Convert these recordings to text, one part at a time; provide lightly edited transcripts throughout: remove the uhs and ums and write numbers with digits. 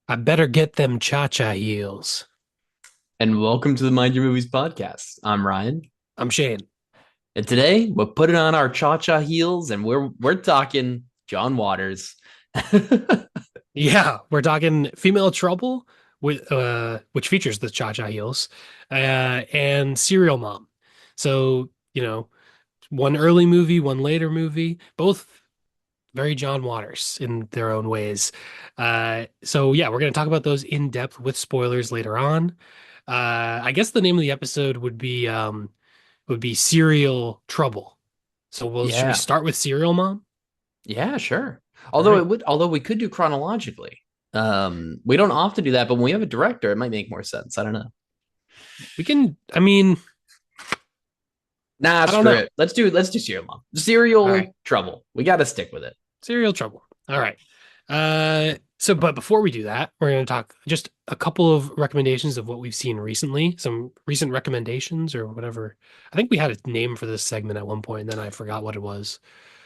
I better get them cha-cha heels. And welcome to the Mind Your Movies podcast. I'm Ryan, I'm Shane. and today we're putting on our cha-cha heels, and we're talking John Waters. Yeah, we're talking Female Trouble with which features the cha-cha heels, and Serial Mom. So, one early movie, one later movie, both very John Waters in their own ways. So yeah, we're gonna talk about those in depth with spoilers later on. I guess the name of the episode would be Serial Trouble. So should we Yeah, start with Serial Mom? yeah, sure. All Although right. it would, although we could do chronologically. We don't often do that, but when we have a director, it might make more sense. I don't know. We can, I mean, Nah, I don't screw know. it. Let's do Serial Mom. All right. Serial Trouble. We got to stick with it. Serial trouble. All right. But before we do that, we're going to talk just a couple of recommendations of what we've seen recently, some recent recommendations or whatever. I think we had a name for this segment at one point, and then I forgot what it was.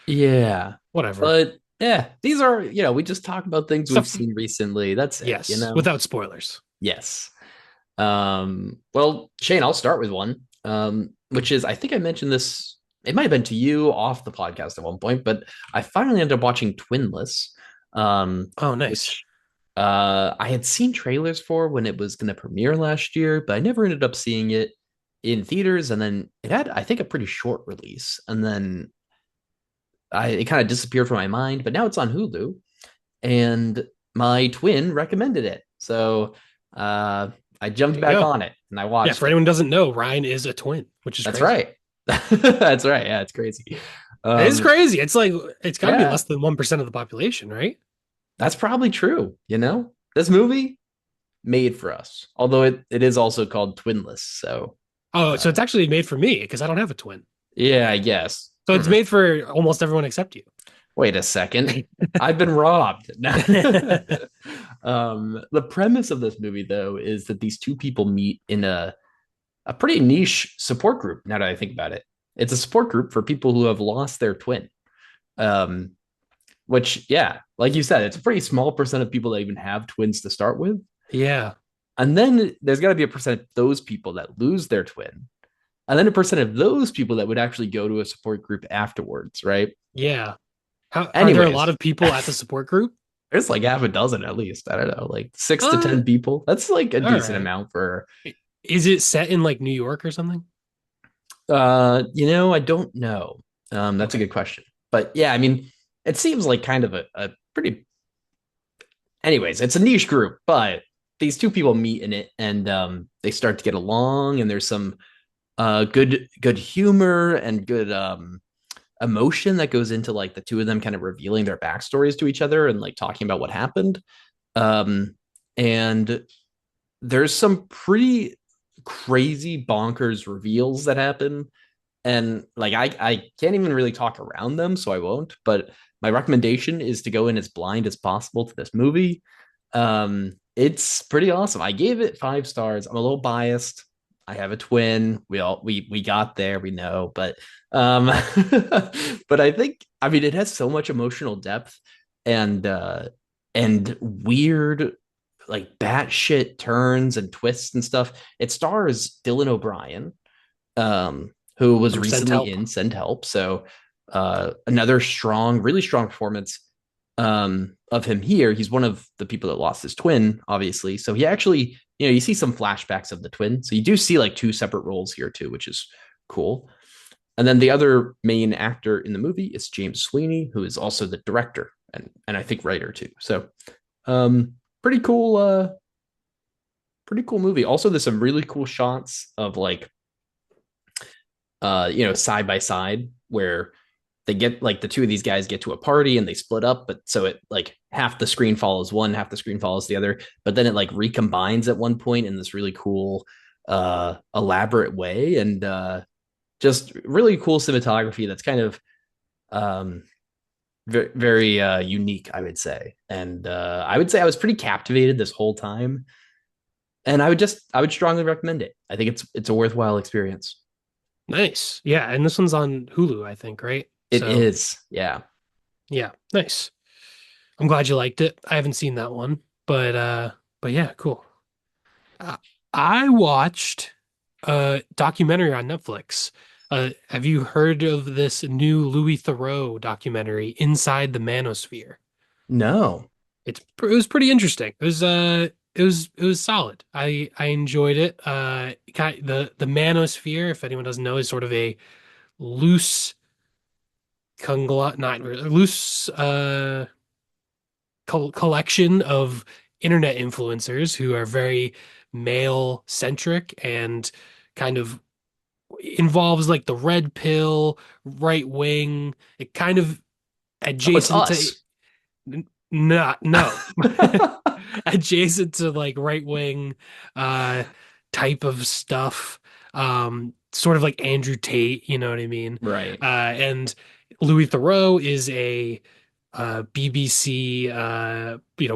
Yeah, Whatever. but yeah, these are we just talk about things we've Stuff, seen recently. That's it. yes, without spoilers. Yes. Well, Shane, I'll start with one, which is I think I mentioned this. It might have been to you off the podcast at one point, but I finally ended up watching Twinless, Oh, nice. which I had seen trailers for when it was going to premiere last year, but I never ended up seeing it in theaters. And then it had, I think, a pretty short release, and then it kind of disappeared from my mind. But now it's on Hulu, and my twin recommended it, so uh, I There jumped you back go. on it and I Yeah, watched for it. anyone who doesn't know, Ryan is a twin, which is That's crazy. right. That's right. Yeah, it's crazy. It is Um, crazy. It's like it's got to be yeah, less than 1% of the population, right? that's probably true. This movie made for us, although it is also called Twinless. So, Oh, so uh, it's actually made for me because I don't have a twin. yeah, I guess. So it's made for almost everyone except you. Wait a second. I've been robbed. The premise of this movie, though, is that these two people meet in a pretty niche support group. Now that I think about it, it's a support group for people who have lost their twin. Um, which, yeah, like you said, it's a pretty small percent of people that even have twins to start with. Yeah. And then there's got to be a percent of those people that lose their twin. And then a percent of those people that would actually go to a support group afterwards, right? Yeah. How are there a lot Anyways, of people at the support group? there's like half a dozen at least. I don't know, like six to Uh, 10 people. That's like a all decent right. amount for Is it set in like New York or something? I don't know. That's a Okay. good question. But yeah, I mean, it seems like kind of a pretty anyways, it's a niche group, but these two people meet in it and they start to get along, and there's some good humor and good emotion that goes into like the two of them kind of revealing their backstories to each other and like talking about what happened. Um and there's some pretty crazy bonkers reveals that happen, and like I can't even really talk around them, so I won't. But my recommendation is to go in as blind as possible to this movie. It's pretty awesome. I gave it 5 stars. I'm a little biased. I have a twin. We got there, we know, but um but I mean it has so much emotional depth and weird like batshit turns and twists and stuff. It stars Dylan O'Brien, who was From Sent recently Help. in Send Help. So another strong, really strong performance of him here. He's one of the people that lost his twin, obviously. So he actually, you see some flashbacks of the twin. So you do see like two separate roles here too, which is cool. And then the other main actor in the movie is James Sweeney, who is also the director and I think writer too. So um, pretty cool, pretty cool movie. Also, there's some really cool shots of like side by side where they get like the two of these guys get to a party and they split up, but so it like half the screen follows one, half the screen follows the other, but then it like recombines at one point in this really cool elaborate way, and just really cool cinematography that's kind of um very, very unique, I would say. And I would say I was pretty captivated this whole time, and I would strongly recommend it. I think it's a worthwhile experience. Nice. Yeah, and this one's on Hulu, I think, right? It So, is, yeah. yeah, nice. I'm glad you liked it. I haven't seen that one. But uh, but yeah, cool. Uh, I watched a documentary on Netflix. Have you heard of this new Louis Theroux documentary, Inside the Manosphere? No. It was pretty interesting. It was solid. I enjoyed it. The Manosphere, if anyone doesn't know, is sort of a loose conglomerate, not really, loose collection of internet influencers who are very male centric and kind of involves like the red pill, right wing, it kind of Oh, it's adjacent to us. not no adjacent to like right wing uh type of stuff, sort of like Andrew Tate, you know what I mean? Right. And Louis Theroux is a BBC,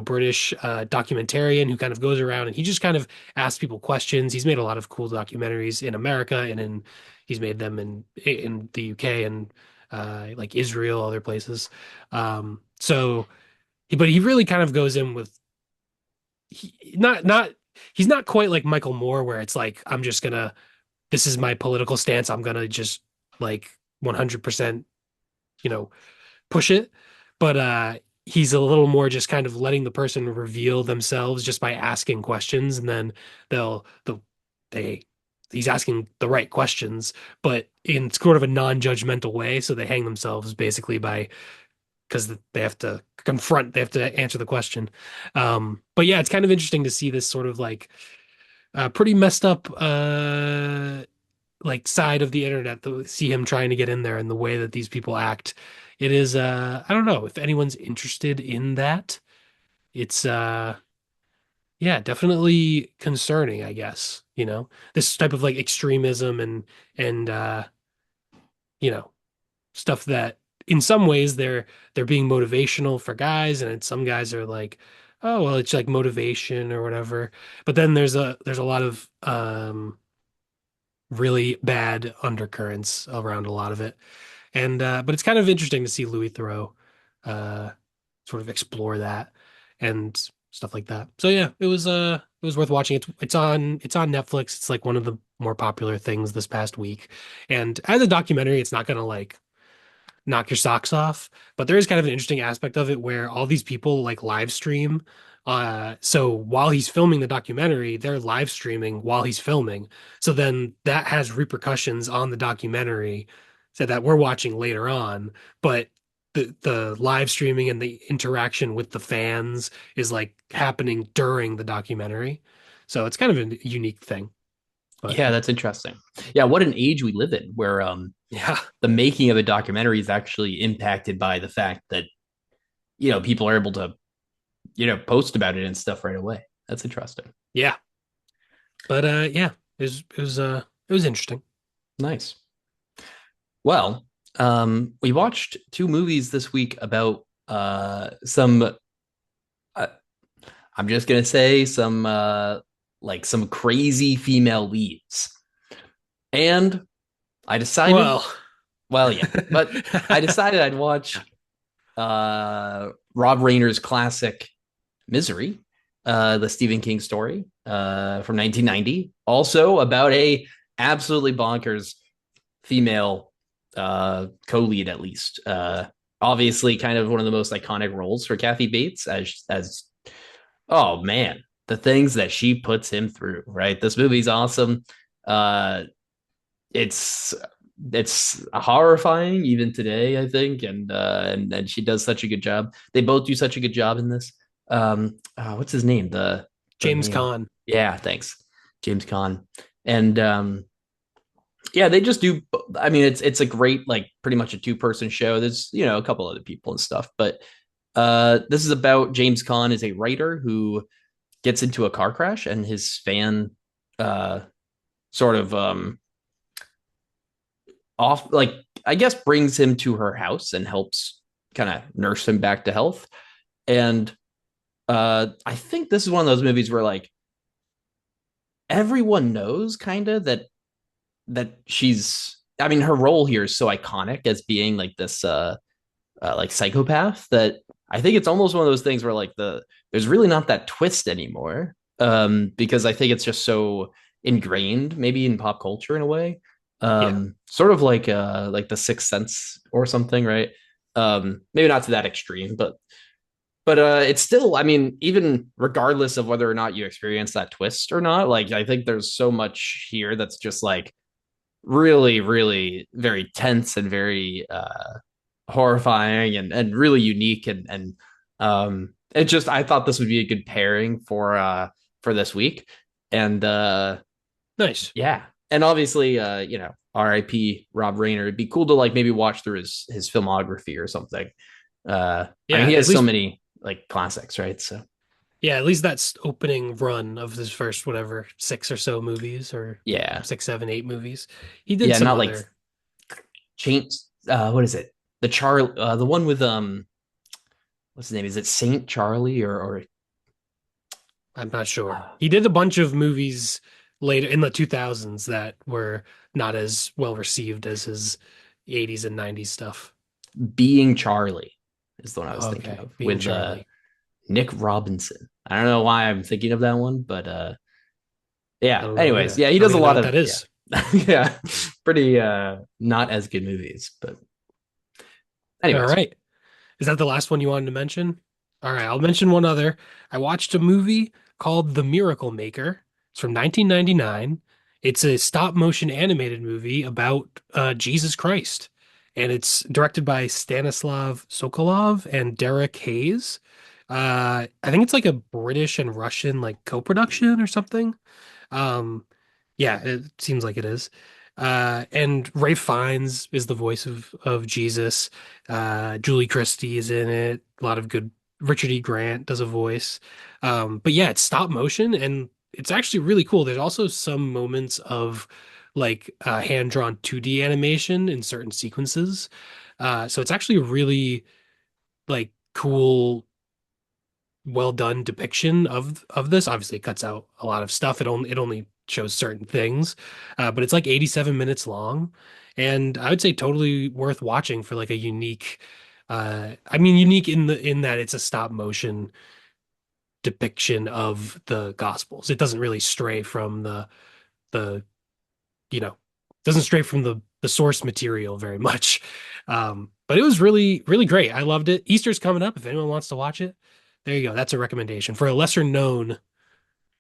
British documentarian who kind of goes around and he just kind of asks people questions. He's made a lot of cool documentaries in America and he's made them in the UK and like Israel, other places. But he really kind of goes in with not he's not quite like Michael Moore where it's like I'm just gonna this is my political stance. I'm gonna just like 100%, you know, push it. But he's a little more just kind of letting the person reveal themselves just by asking questions, and then they'll they he's asking the right questions, but in sort of a non-judgmental way. So they hang themselves basically by because they have to they have to answer the question. But yeah, it's kind of interesting to see this sort of like pretty messed up like side of the internet to see him trying to get in there and the way that these people act. It is I don't know if anyone's interested in that. It's yeah, definitely concerning, I guess, This type of like extremism and you know, stuff that in some ways they're being motivational for guys and some guys are like, oh, well, it's like motivation or whatever. But then there's a lot of really bad undercurrents around a lot of it. And but it's kind of interesting to see Louis Theroux uh sort of explore that and stuff like that. So yeah, it was worth watching. It's on Netflix. It's like one of the more popular things this past week. And as a documentary, it's not gonna like knock your socks off. But there is kind of an interesting aspect of it where all these people like live stream. So while he's filming the documentary, they're live streaming while he's filming. So then that has repercussions on the documentary so that we're watching later on. But the live streaming and the interaction with the fans is like happening during the documentary. So it's kind of a unique thing. But Yeah, that's interesting. Yeah, what an age we live in where yeah, the making of a documentary is actually impacted by the fact that people are able to post about it and stuff right away. That's interesting. yeah. But yeah, it was interesting. Nice. Well, we watched two movies this week about some uh, I'm just gonna say some like some crazy female leads. And I decided, Well, well, yeah, but I decided I'd watch Rob Reiner's classic Misery, the Stephen King story from 1990, also about a absolutely bonkers female co-lead, at least. Obviously, kind of one of the most iconic roles for Kathy Bates, as oh man, the things that she puts him through. Right, this movie's awesome. Uh, it's it's horrifying even today, I think, and she does such a good job. They both do such a good job in this. What's his name? The James main, Caan. yeah, thanks, James Caan, and yeah, they just do. I mean, it's a great like pretty much a two-person show. There's a couple other people and stuff, but this is about James Caan is a writer who gets into a car crash and his fan uh sort of off like I guess brings him to her house and helps kind of nurse him back to health. And I think this is one of those movies where like everyone knows kind of that she's I mean her role here is so iconic as being like this like psychopath that I think it's almost one of those things where like there's really not that twist anymore. Because I think it's just so ingrained, maybe in pop culture in a way. Yeah, Sort of like the Sixth Sense or something, right? Maybe not to that extreme, but it's still, I mean, even regardless of whether or not you experience that twist or not, like I think there's so much here that's just like really, really very tense and very horrifying and really unique and it just I thought this would be a good pairing for this week. And nice. yeah. And obviously RIP Rob Reiner. It'd be cool to like maybe watch through his filmography or something. I mean Yeah, he at has so least many like classics, right? So yeah, at least that's opening run of his first whatever six or so movies or yeah. six, seven, eight movies. He did Yeah, some not like other. Chain what is it? The one with what's his name? Is it Saint Charlie or I'm not sure. He did a bunch of movies later in the 2000s that were not as well received as his 80s and 90s stuff. Being Charlie is the one I was thinking Okay, of being with Charlie. Nick Robinson. I don't know why I'm thinking of that one, but I yeah. don't know Anyways, either. yeah, he I don't does a even know lot what of that yeah. is. Yeah, pretty not as good movies, but All anyways. right. Is that the last one you wanted to mention? All right, I'll mention one other. I watched a movie called The Miracle Maker. It's from 1999. It's a stop motion animated movie about Jesus Christ. And it's directed by Stanislav Sokolov and Derek Hayes. I think it's like a British and Russian like co-production or something. Um, yeah, it seems like it is. And Ray Fiennes is the voice of Jesus. Julie Christie is in it. A lot of good. Richard E. Grant does a voice. But yeah, it's stop motion and it's actually really cool. There's also some moments of like hand-drawn 2D animation in certain sequences. So it's actually a really like cool well done depiction of this. Obviously, it cuts out a lot of stuff. It only shows certain things, but it's like 87 minutes long, and I would say totally worth watching for like a unique. I mean, unique in that it's a stop motion depiction of the Gospels. It doesn't really stray from the you know doesn't stray from the source material very much. But it was really really great. I loved it. Easter's coming up. If anyone wants to watch it, there you go. That's a recommendation for a lesser known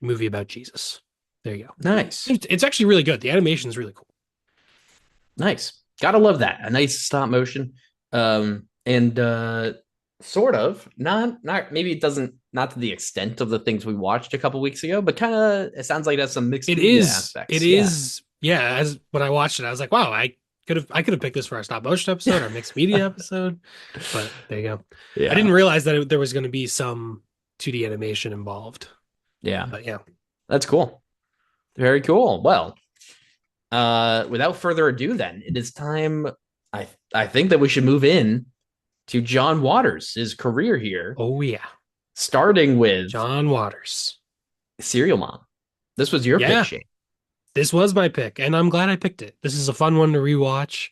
movie about Jesus. There you go. Nice. It's actually really good. The animation is really cool. Nice. Gotta love that. A nice stop motion. And sort of, not maybe it doesn't not to the extent of the things we watched a couple weeks ago, but kind of it sounds like it has some mixed It media is. It aspects. Yeah. is. Yeah. As when I watched it, I was like, wow, I could have picked this for our stop motion episode, our mixed media episode. But there you go. I didn't Yeah. realize that there was going to be some 2D animation involved. Yeah. But yeah. That's cool. Very cool. Well, without further ado, then it is time. I think that we should move in to John Waters, his career here, Oh yeah. starting with John Waters. Serial Mom. This was your pick, Yeah. Shane. This was my pick, and I'm glad I picked it. This is a fun one to rewatch.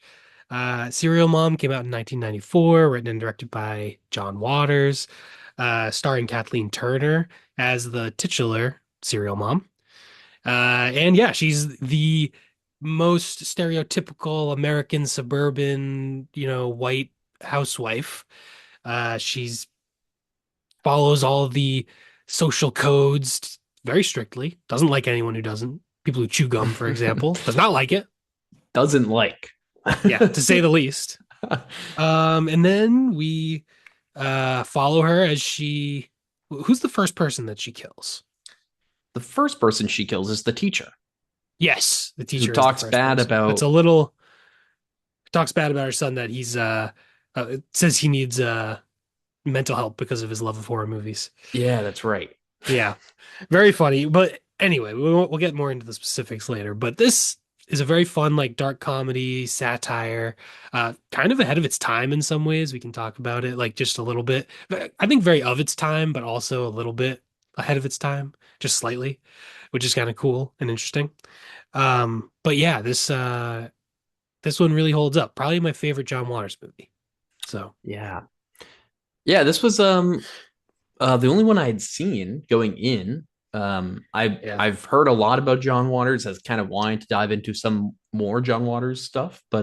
Serial Mom came out in 1994, written and directed by John Waters, starring Kathleen Turner as the titular Serial Mom. And yeah, she's the most stereotypical American suburban, white housewife. She's follows all the social codes very strictly. Doesn't like anyone who doesn't. People who chew gum, for example, does not like it. Doesn't like. Yeah, to say the least. And then we follow her as she. Who's the first person that she kills? The first person she kills is the teacher Yes, the who teacher is the talks first bad person. That's about. a little talks bad about her son that he's says he needs mental help because of his love of horror movies. Yeah, that's right. Yeah, very funny. But anyway, we'll get more into the specifics later. But this is a very fun, like dark comedy satire, kind of ahead of its time in some ways. We can talk about it like just a little bit. I think very of its time, but also a little bit ahead of its time, just slightly, which is kind of cool and interesting. But yeah, this one really holds up. Probably my favorite John Waters movie. So Yeah. Yeah, this was the only one I had seen going in. Yeah. I've heard a lot about John Waters as kind of wanting to dive into some more John Waters stuff, but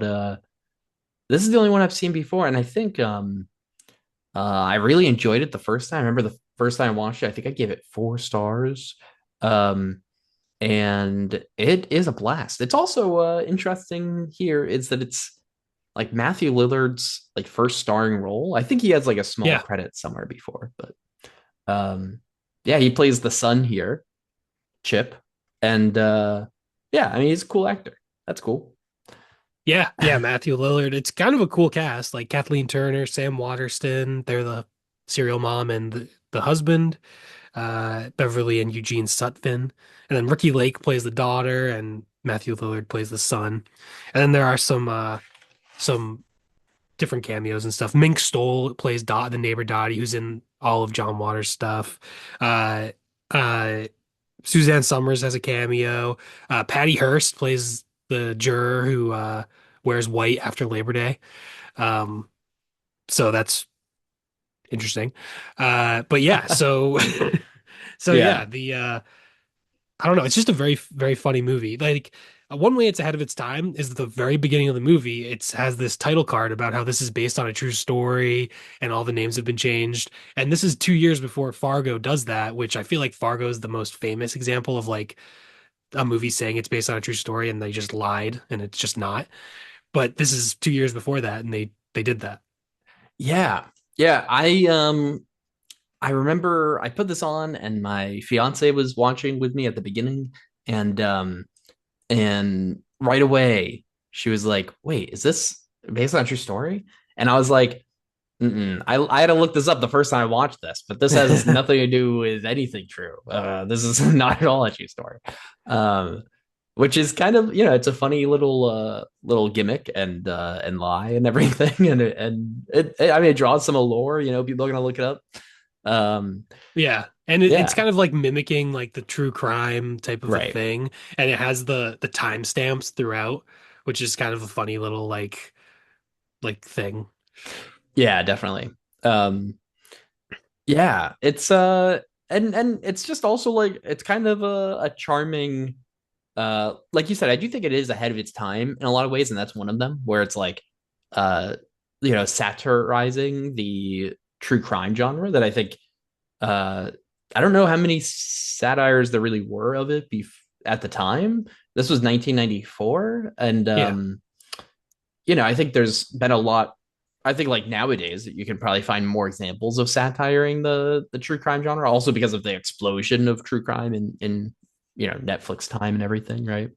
this is the only one I've seen before, and I think I really enjoyed it the first time. I remember the first time I watched it, I think I gave it 4 stars. Um, and it is a blast. It's also interesting here is that it's like Matthew Lillard's like first starring role. I think he has like a small Yeah. credit somewhere before, but um, yeah, he plays the son here, Chip, and yeah, I mean he's a cool actor. That's cool. Yeah. Yeah. Matthew Lillard. It's kind of a cool cast, like Kathleen Turner, Sam Waterston. They're the serial mom and the husband, Beverly and Eugene Sutphin. And then Ricky Lake plays the daughter and Matthew Lillard plays the son. And then there are some different cameos and stuff. Mink Stoll plays the neighbor Dottie, who's in all of John Waters' stuff. Uh, uh, Suzanne Summers has a cameo. Patty Hearst plays the juror who wears white after Labor Day. Um, so that's interesting. But yeah, so so Yeah. yeah, the I don't know. It's just a very, very funny movie. Like one way it's ahead of its time is at the very beginning of the movie. It has this title card about how this is based on a true story and all the names have been changed. And this is 2 years before Fargo does that, which I feel like Fargo is the most famous example of like a movie saying it's based on a true story and they just lied and it's just not. But this is 2 years before that and they did that. Yeah. Yeah. I remember I put this on and my fiance was watching with me at the beginning and right away she was like, "Wait, is this based on a true story?" And I was like, mm-mm. I had to look this up the first time I watched this, but this has nothing to do with anything true. This is not at all a true story. Um, which is kind of, it's a funny little gimmick and lie and everything, I mean it draws some allure. People are gonna look it up. Um, Yeah. And it's yeah, kind of like mimicking like the true crime type of a right, thing. And it has the timestamps throughout, which is kind of a funny little like thing. yeah, definitely. Um, yeah, it's and it's just also like it's kind of a charming like you said, I do think it is ahead of its time in a lot of ways, and that's one of them where it's like uh satirizing the true crime genre that I think uh I don't know how many satires there really were of it at the time. This was 1994, and Yeah. I think there's been a lot. I think like nowadays you can probably find more examples of satiring the true crime genre, also because of the explosion of true crime in Netflix time and everything, right?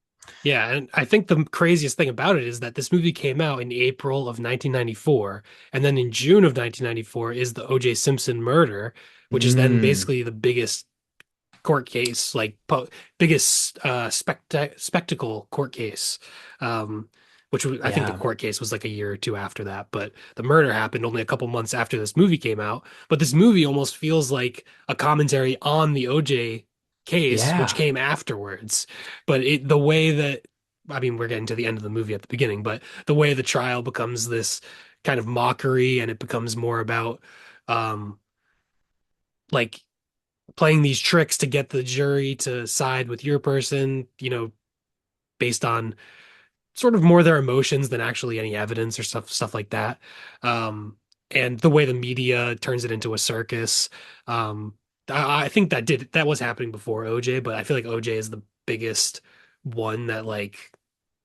Yeah, and I think the craziest thing about it is that this movie came out in April of 1994, and then in June of 1994 is the O.J. Simpson murder, which is then Mm, basically the biggest court case, like biggest spectacle court case. Um, I think the yeah. court case was like a year or two after that, but the murder happened only a couple months after this movie came out. But this movie almost feels like a commentary on the OJ case, which Yeah. came afterwards. But the way that, I mean, we're getting to the end of the movie at the beginning, but the way the trial becomes this kind of mockery and it becomes more about um like playing these tricks to get the jury to side with your person, based on sort of more their emotions than actually any evidence or stuff like that. Um, and the way the media turns it into a circus. Um, I think that was happening before OJ, but I feel like OJ is the biggest one that like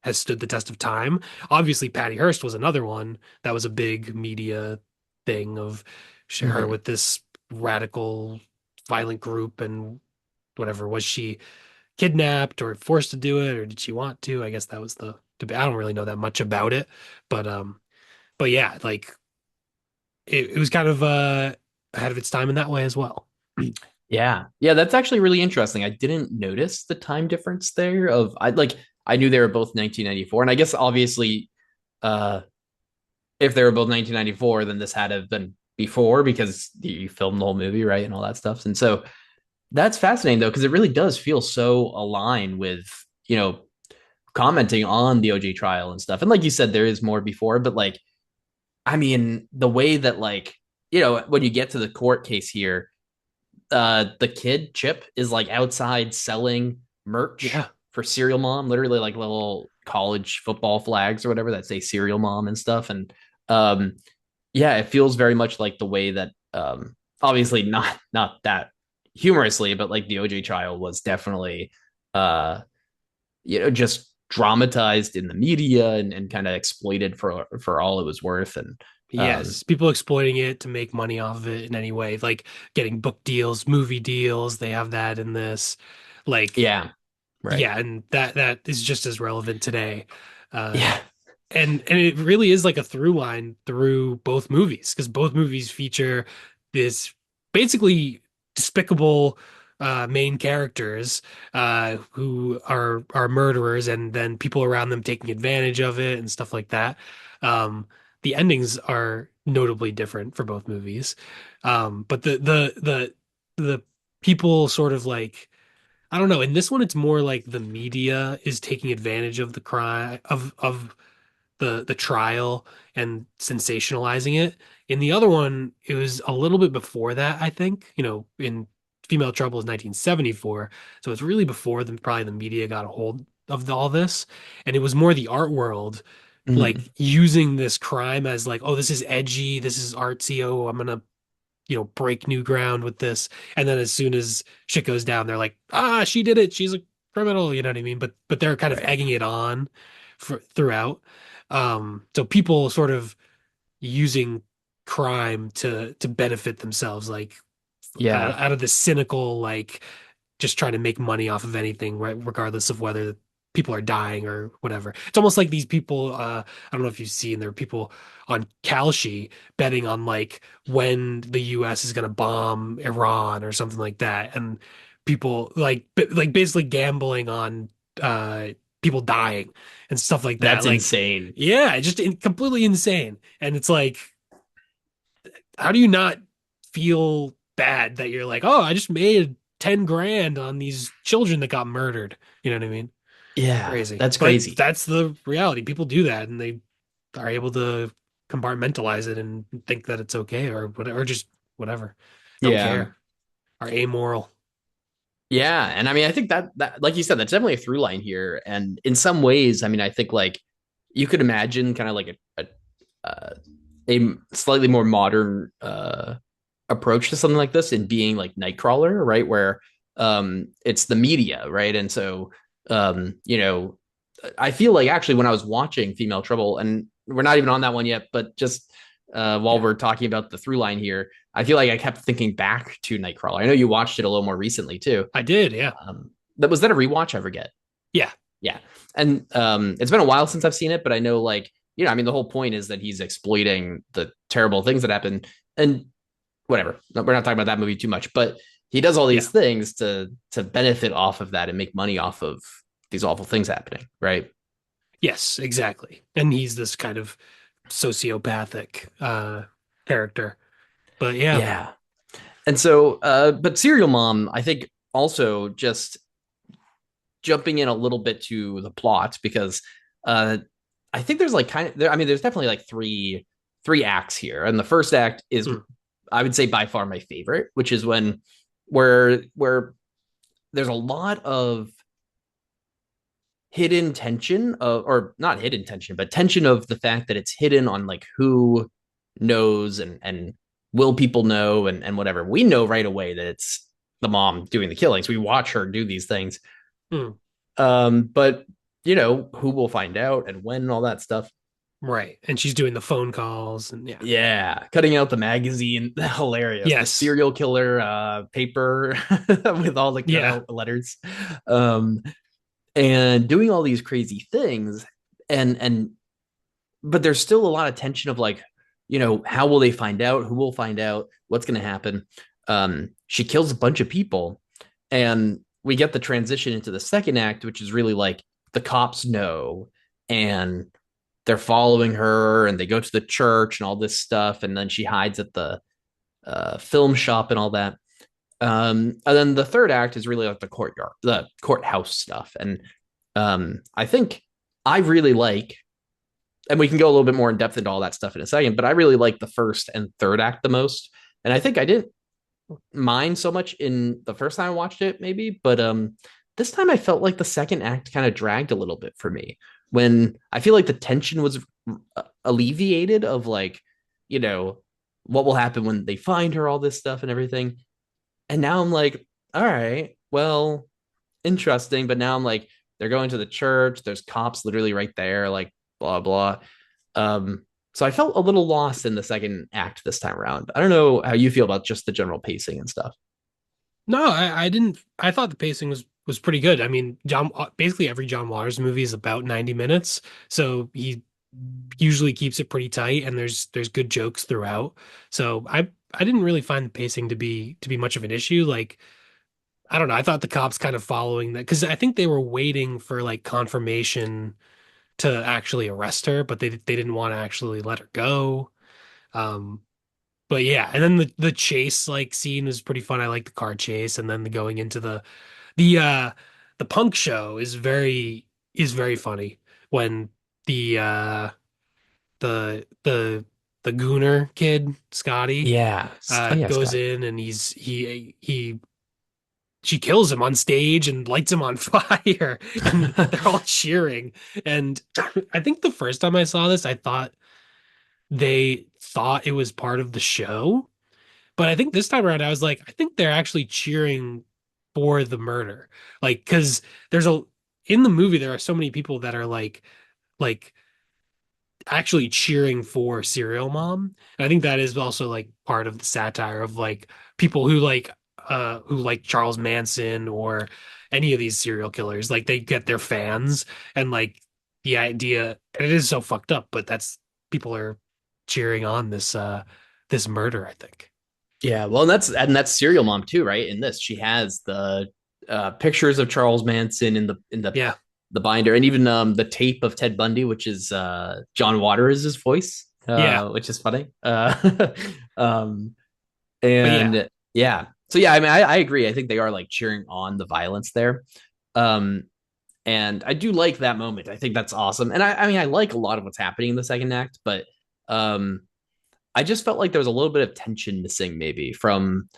has stood the test of time. Obviously, Patty Hearst was another one that was a big media thing of her Mhm. with this radical violent group and whatever. Was she kidnapped or forced to do it, or did she want to? I guess that was the debate. I don't really know that much about it, but but yeah, like it was kind of ahead of its time in that way as well. Yeah. Yeah, that's actually really interesting. I didn't notice the time difference there of I knew they were both 1994, and I guess obviously uh if they were both 1994, then this had to have been before because you filmed the whole movie, right? And all that stuff. And so that's fascinating though, because it really does feel so aligned with, you know, commenting on the OJ trial and stuff. And like you said, there is more before, but like I mean, the way that like when you get to the court case here, the kid Chip is like outside selling merch Yeah. for Serial Mom, literally like little college football flags or whatever that say Serial Mom and stuff. And um, yeah, it feels very much like the way that obviously not that humorously, but like the OJ trial was definitely uh just dramatized in the media and kind of exploited for all it was worth. And um Yes, people exploiting it to make money off of it in any way, like getting book deals, movie deals. They have that in this. Like, yeah, right. yeah, and that is just as relevant today. Uh, Yeah. and it really is like a through line through both movies because both movies feature this basically despicable main characters who are murderers and then people around them taking advantage of it and stuff like that. Um, the endings are notably different for both movies, but the people sort of like I don't know. In this one, it's more like the media is taking advantage of the crime of the trial and sensationalizing it. In the other one, it was a little bit before that, I think. In Female Trouble is 1974, so it's really before probably the media got a hold of all this, and it was more the art world like Mhm. using this crime as like, oh, this is edgy, this is artsy, oh, I'm gonna break new ground with this. And then as soon as shit goes down, they're like, ah, she did it. She's a criminal. You know what I mean? But they're kind of Right. egging it on throughout. So people sort of using crime to benefit themselves, like Yeah. out of the cynical, like just trying to make money off of anything, right? Regardless of whether people are dying or whatever. It's almost like these people, I don't know if you've seen, there are people on Kalshi betting on like when the US is going to bomb Iran or something like that. And people like basically gambling on uh, people dying and stuff like that. That's Like, insane. yeah, just completely insane. And it's like, how do you not feel bad that you're like, oh, I just made 10 grand on these children that got murdered? You know what I mean? Yeah, Crazy. that's But crazy. that's the reality. People do that and they are able to compartmentalize it and think that it's okay or whatever, or just whatever. Don't Yeah. care. Are amoral. Yeah, and I mean, I think that like you said, that's definitely a through line here. And in some ways, I mean, I think like you could imagine kind of like a slightly more modern approach to something like this in being like Nightcrawler, right? Where it's the media, right? And so you know, I feel like actually when I was watching Female Trouble, and we're not even on that one yet, but just while Yeah. we're talking about the through line here, I feel like I kept thinking back to Nightcrawler. I know you watched it a little more recently too. I did. Yeah. That was that a rewatch I forget? Yeah. Yeah, and it's been a while since I've seen it, but I know like I mean the whole point is that he's exploiting the terrible things that happen, and whatever. We're not talking about that movie too much, but he does all Yeah. these things to benefit off of that and make money off of these awful things happening, right? Yes, exactly. And he's this kind of sociopathic character. But yeah. Yeah. And so, but Serial Mom, I think also just jumping in a little bit to the plot because uh, I think there's like kind of there. I mean, there's definitely like three acts here, and the first act is Mm, I would say by far my favorite, which is when where there's a lot of hidden tension of or not hidden tension but tension of the fact that it's hidden on like who knows and will people know and whatever we know right away that it's the mom doing the killings. We watch her do these things, mm. but who will find out and when and all that stuff. Right. And she's doing the phone calls and yeah. Yeah, cutting out the magazine, hilarious. The Yes. serial killer paper with all the Yeah. cutout letters. um and doing all these crazy things, and but there's still a lot of tension of like, how will they find out, who will find out, what's going to happen. She kills a bunch of people, and we get the transition into the second act, which is really like the cops know, and they're following her, and they go to the church and all this stuff, and then she hides at the film shop and all that. And then the third act is really like the courthouse stuff. And I think I really like and we can go a little bit more in depth into all that stuff in a second. But I really like the first and third act the most, and I think I didn't mind so much in the first time I watched it, maybe, but this time I felt like the second act kind of dragged a little bit for me when I feel like the tension was alleviated of like, you know, what will happen when they find her, all this stuff and everything. And now I'm like, all right, well, interesting. But now I'm like, they're going to the church. There's cops literally right there, like blah blah. So I felt a little lost in the second act this time around. I don't know how you feel about just the general pacing and stuff. No, I didn't. I thought the pacing was pretty good. I mean, John basically every John Waters movie is about 90 minutes, so he usually keeps it pretty tight, and there's good jokes throughout. So I didn't really find the pacing to be much of an issue. Like I don't know, I thought the cops kind of following that because I think they were waiting for like confirmation to actually arrest her, but they didn't want to actually let her go. Um, but yeah, and then the chase like scene was pretty fun. I like the car chase, and then the going into the the punk show is very funny when the the Gooner kid Scotty Yeah. Oh yeah, goes Scotty. in and he she kills him on stage and lights him on fire and they're all cheering. And I think the first time I saw this, I thought they thought it was part of the show. But I think this time around, I was like, I think they're actually cheering for the murder. Like, because there's a in the movie, there are so many people that are like actually cheering for Serial Mom. And I think that is also like part of the satire of like people who like Charles Manson or any of these serial killers. Like they get their fans and like the idea, and it is so fucked up, but that's people are cheering on this murder, I think. Yeah, well, and that's Serial Mom too, right? In this, she has the pictures of Charles Manson in Yeah. the binder, and even the tape of Ted Bundy, which is John Waters' voice, Yeah. which is funny. Um, But yeah, and yeah, so yeah, I mean, I agree. I think they are like cheering on the violence there. Um, and I do like that moment. I think that's awesome. And I mean, I like a lot of what's happening in the second act, but um, I just felt like there was a little bit of tension missing, maybe from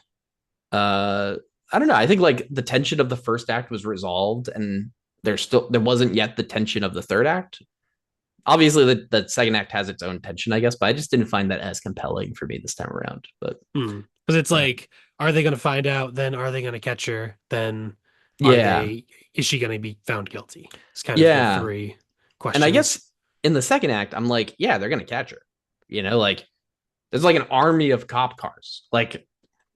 uh, I don't know. I think like the tension of the first act was resolved, and there wasn't yet the tension of the third act. Obviously, the second act has its own tension, I guess, but I just didn't find that as compelling for me this time around. But because it's yeah, like, are they going to find out? Then are they going to catch her? Then are yeah, they? Is she going to be found guilty? It's kind of the yeah. three And I questions. guess in the second act, I'm like, yeah, they're gonna catch her. Like there's like an army of cop cars. Like,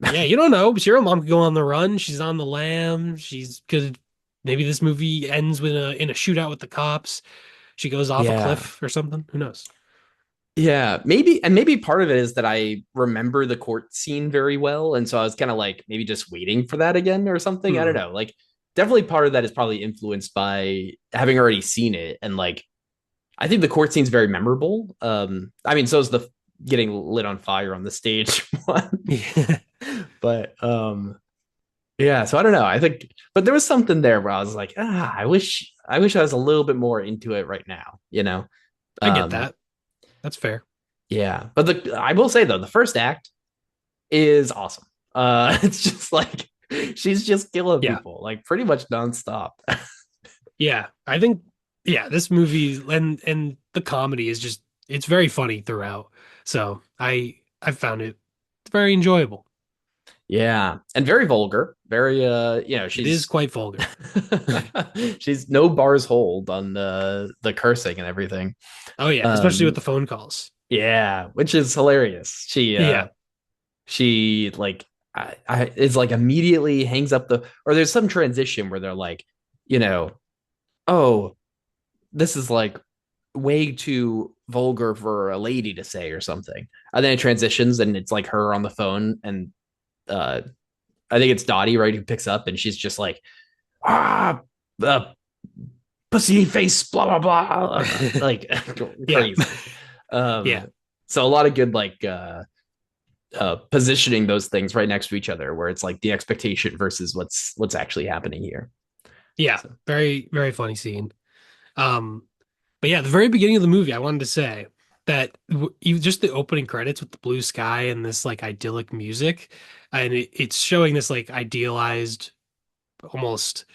Yeah, you don't know. Serial mom could go on the run. She's on the lam. She's could maybe this movie ends with a in a shootout with the cops. She goes off a yeah, cliff or something. Who knows? yeah, maybe, and maybe part of it is that I remember the court scene very well, and so I was kind of like maybe just waiting for that again or something. I don't Hmm. know. Like, definitely part of that is probably influenced by having already seen it, and like I think the court scene's very memorable. I mean, so is the getting lit on fire on the stage one, Yeah, but yeah. So I don't know. I think, but there was something there where I was like, I wish I was a little bit more into it right now. I get Um, that. That's fair. yeah, but I will say though, the first act is awesome. It's just like she's just killing Yeah, people like pretty much nonstop. yeah. I think yeah, this movie and the comedy is just it's very funny throughout. So I found it very enjoyable. Yeah, and very vulgar. Very It is she's quite vulgar. she's no bars hold on the cursing and everything. Oh yeah, especially with Um the phone calls. yeah, which is hilarious. Yeah. She like I is like immediately hangs up the or there's some transition where they're like, you know, oh, this is like way too vulgar for a lady to say or something. And then it transitions and it's like her on the phone and uh I think it's Dottie, right, who picks up and she's just like, ah, the pussy face, blah blah blah, like Yeah. crazy. Yeah. So a lot of good like positioning those things right next to each other, where it's like the expectation versus what's actually happening here. Yeah. So Very, very funny scene. Um, But yeah, the very beginning of the movie, I wanted to say that you just the opening credits with the blue sky and this like idyllic music, and it's showing this like idealized, almost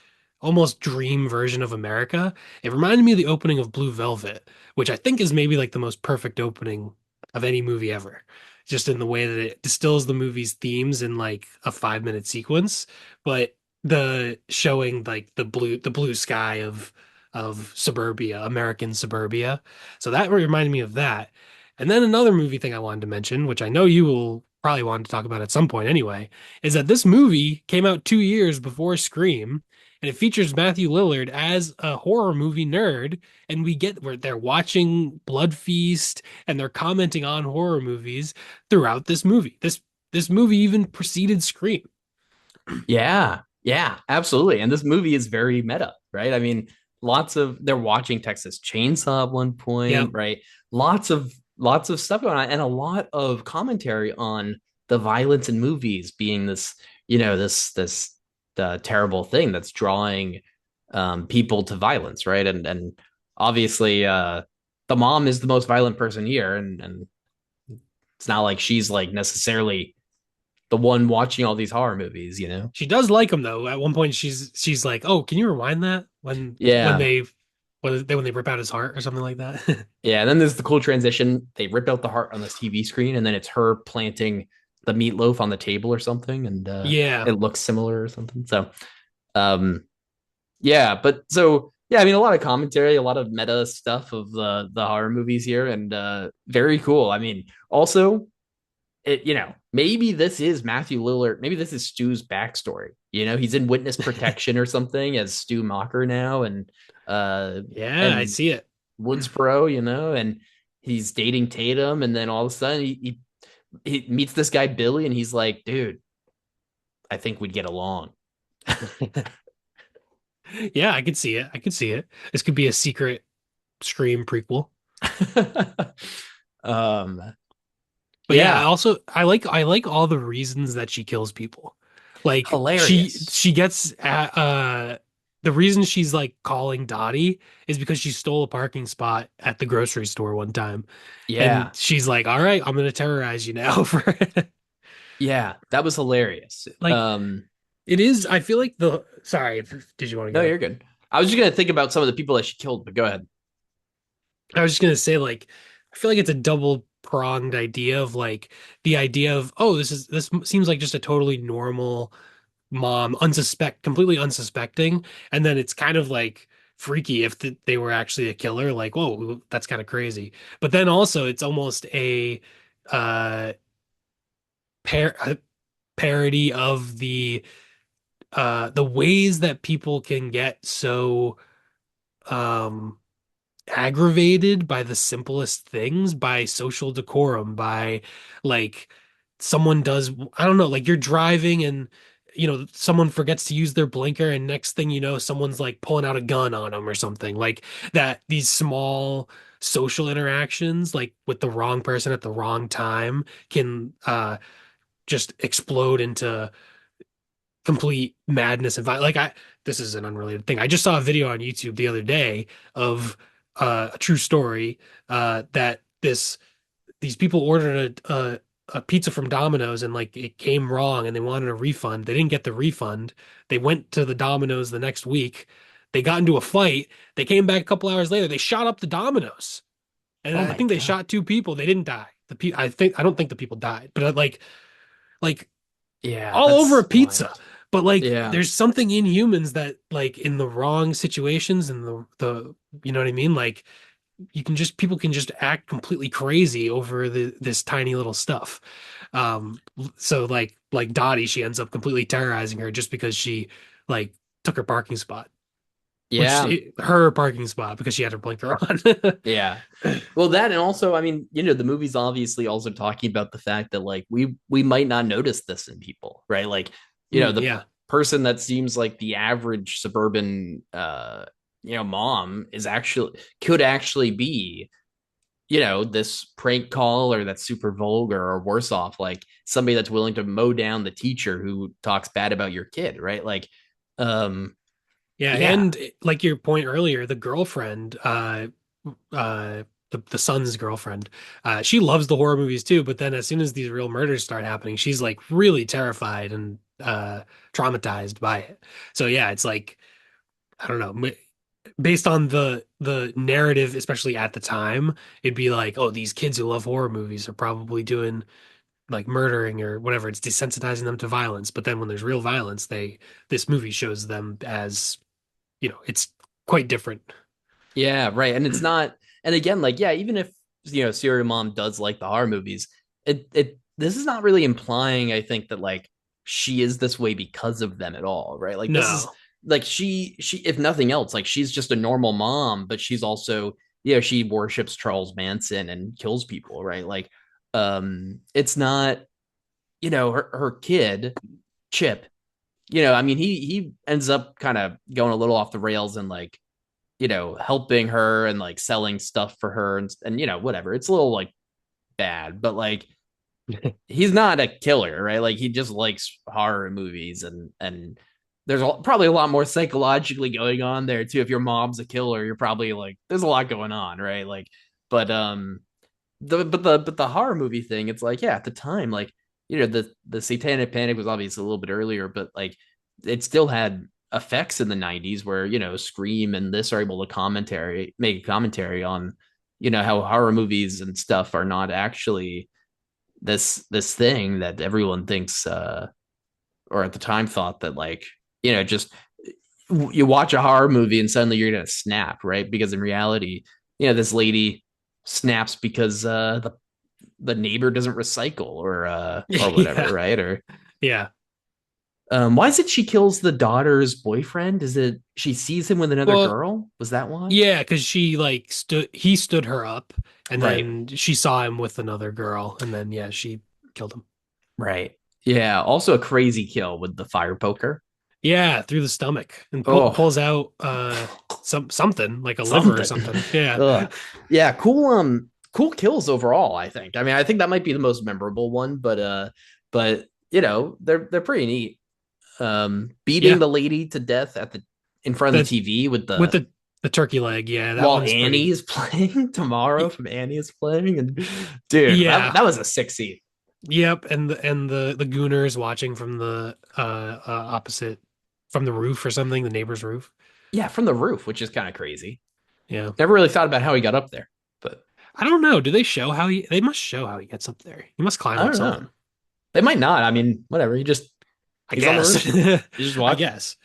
dream version of America. It reminded me of the opening of Blue Velvet, which I think is maybe like the most perfect opening of any movie ever. Just in the way that it distills the movie's themes in like a 5 minute sequence, but the showing like the blue sky of suburbia, American suburbia. So that reminded me of that. And then another movie thing I wanted to mention, which I know you will probably want to talk about at some point anyway, is that this movie came out 2 years before Scream, and it features Matthew Lillard as a horror movie nerd. And we get where they're watching Blood Feast and they're commenting on horror movies throughout this movie. This movie even preceded Scream. Yeah, yeah, absolutely. And this movie is very meta, right? I mean, they're watching Texas Chainsaw at one point, Yep. right? Lots of stuff going on, and a lot of commentary on the violence in movies being this, this the terrible thing that's drawing people to violence, right? And obviously, the mom is the most violent person here, and it's not like she's like necessarily the one watching all these horror movies, you know? She does like him though. At one point she's like, "Oh, can you rewind that Yeah. when they rip out his heart or something like that?" Yeah, and then there's the cool transition. They rip out the heart on this TV screen, and then it's her planting the meatloaf on the table or something, and Yeah. it looks similar or something. So, um, yeah, but so yeah, I mean, a lot of commentary, a lot of meta stuff of the horror movies here, and very cool. I mean, also maybe this is Matthew Lillard, maybe this is Stu's backstory. He's in witness protection or something as Stu Mocker now, uh, Yeah, I and see it. Woodsboro, and he's dating Tatum, and then all of a sudden he meets this guy Billy, and he's like, dude, I think we'd get along. Yeah, I could see it. I could see it. This could be a secret Scream prequel. um, But yeah, yeah, I like all the reasons that she kills people. Like hilarious. she gets the reason she's like calling Dottie is because she stole a parking spot at the grocery store one time. And Yeah, she's like, "All right, I'm gonna terrorize you now for it." yeah, that was hilarious. Like it is, I feel like the sorry, did you want to No, go? you're good. I was just gonna think about some of the people that she killed, but go ahead. I was just gonna say, like, I feel like it's a double pronged idea of like the idea of, oh, this seems like just a totally normal mom, completely unsuspecting, and then it's kind of like freaky if they were actually a killer. Like, whoa, that's kind of crazy. But then also, it's almost uh a parody of the ways that people can get so um aggravated by the simplest things, by social decorum, by like someone does, I don't know, like you're driving and someone forgets to use their blinker and next thing you know someone's like pulling out a gun on them or something like that. These small social interactions like with the wrong person at the wrong time can just explode into complete madness and violence. Like this is an unrelated thing. I just saw a video on YouTube the other day of a true story that these people ordered a pizza from Domino's and like it came wrong and they wanted a refund. They didn't get the refund. They went to the Domino's the next week. They got into a fight. They came back a couple hours later. They shot up the Domino's. And Oh I my think they god. shot two people. They didn't die. I don't think the people died, but like Yeah, all over a that's pizza. wild. But like Yeah. there's something in humans that like in the wrong situations and the you know what I mean? Like people can just act completely crazy over this tiny little stuff. So like Dottie, she ends up completely terrorizing her just because she like took her parking spot, Yeah. her parking spot because she had her blinker on. Yeah. Well, that and also, I mean, the movie's obviously also talking about the fact that like we might not notice this in people, right? Like, the Yeah. person that seems like the average suburban mom could actually be, this prank call or that's super vulgar or worse off, like somebody that's willing to mow down the teacher who talks bad about your kid, right? Like, um, Yeah, yeah, and like your point earlier, the girlfriend uh the son's girlfriend. She loves the horror movies too, but then as soon as these real murders start happening, she's like really terrified and traumatized by it. So yeah, it's like I don't know, based on the narrative, especially at the time, it'd be like, oh, these kids who love horror movies are probably doing like murdering or whatever. It's desensitizing them to violence. But then when there's real violence, this movie shows them as, it's quite different. Yeah, right. And it's not, and again, like, yeah, even if, Serial Mom does like the horror movies, this is not really implying, I think, that like she is this way because of them at all, right? Like, this is No. like if nothing else, like, she's just a normal mom, but she's also, she worships Charles Manson and kills people, right? Like, it's not, her kid, Chip, I mean, he ends up kind of going a little off the rails and like, helping her and like selling stuff for her and whatever. It's a little like bad, but like he's not a killer, right? Like he just likes horror movies and there's probably a lot more psychologically going on there too. If your mom's a killer, you're probably like there's a lot going on, right? Like, but the horror movie thing, it's like yeah, at the time, like the Satanic Panic was obviously a little bit earlier, but like it still had effects in the 90s where Scream and this are able to make a commentary on how horror movies and stuff are not actually this thing that everyone thinks or at the time thought that like just you watch a horror movie and suddenly you're gonna snap, right? Because in reality, this lady snaps because the neighbor doesn't recycle or whatever, Yeah. right? Or Yeah. why is it she kills the daughter's boyfriend? Is it she sees him with another Well, girl? Was that why? yeah, because he stood her up, and Right, then she saw him with another girl, and then yeah, she killed him. right. Yeah. Also a crazy kill with the fire poker. Yeah, through the stomach and Oh, pulls out something like a liver or something. something. Yeah. Ugh. Yeah, cool. Cool kills overall. I think. I mean, I think that might be the most memorable one, but they're pretty neat. Beating Yeah. the lady to death in front of the The TV with with the the turkey leg. Yeah, that while one's Annie pretty. is playing tomorrow from Annie is playing, and dude, that Yeah. that was a sick scene. Yep, and the gooners watching from the opposite from the roof or something, the neighbor's roof. Yeah, from the roof, which is kind of crazy. Yeah. Never really thought about how he got up there, but I don't know. Do they show how they must show how he gets up there. He must climb I up don't know. something. They might not. I mean, whatever. I He's on the guess. roof. You just I watch. guess.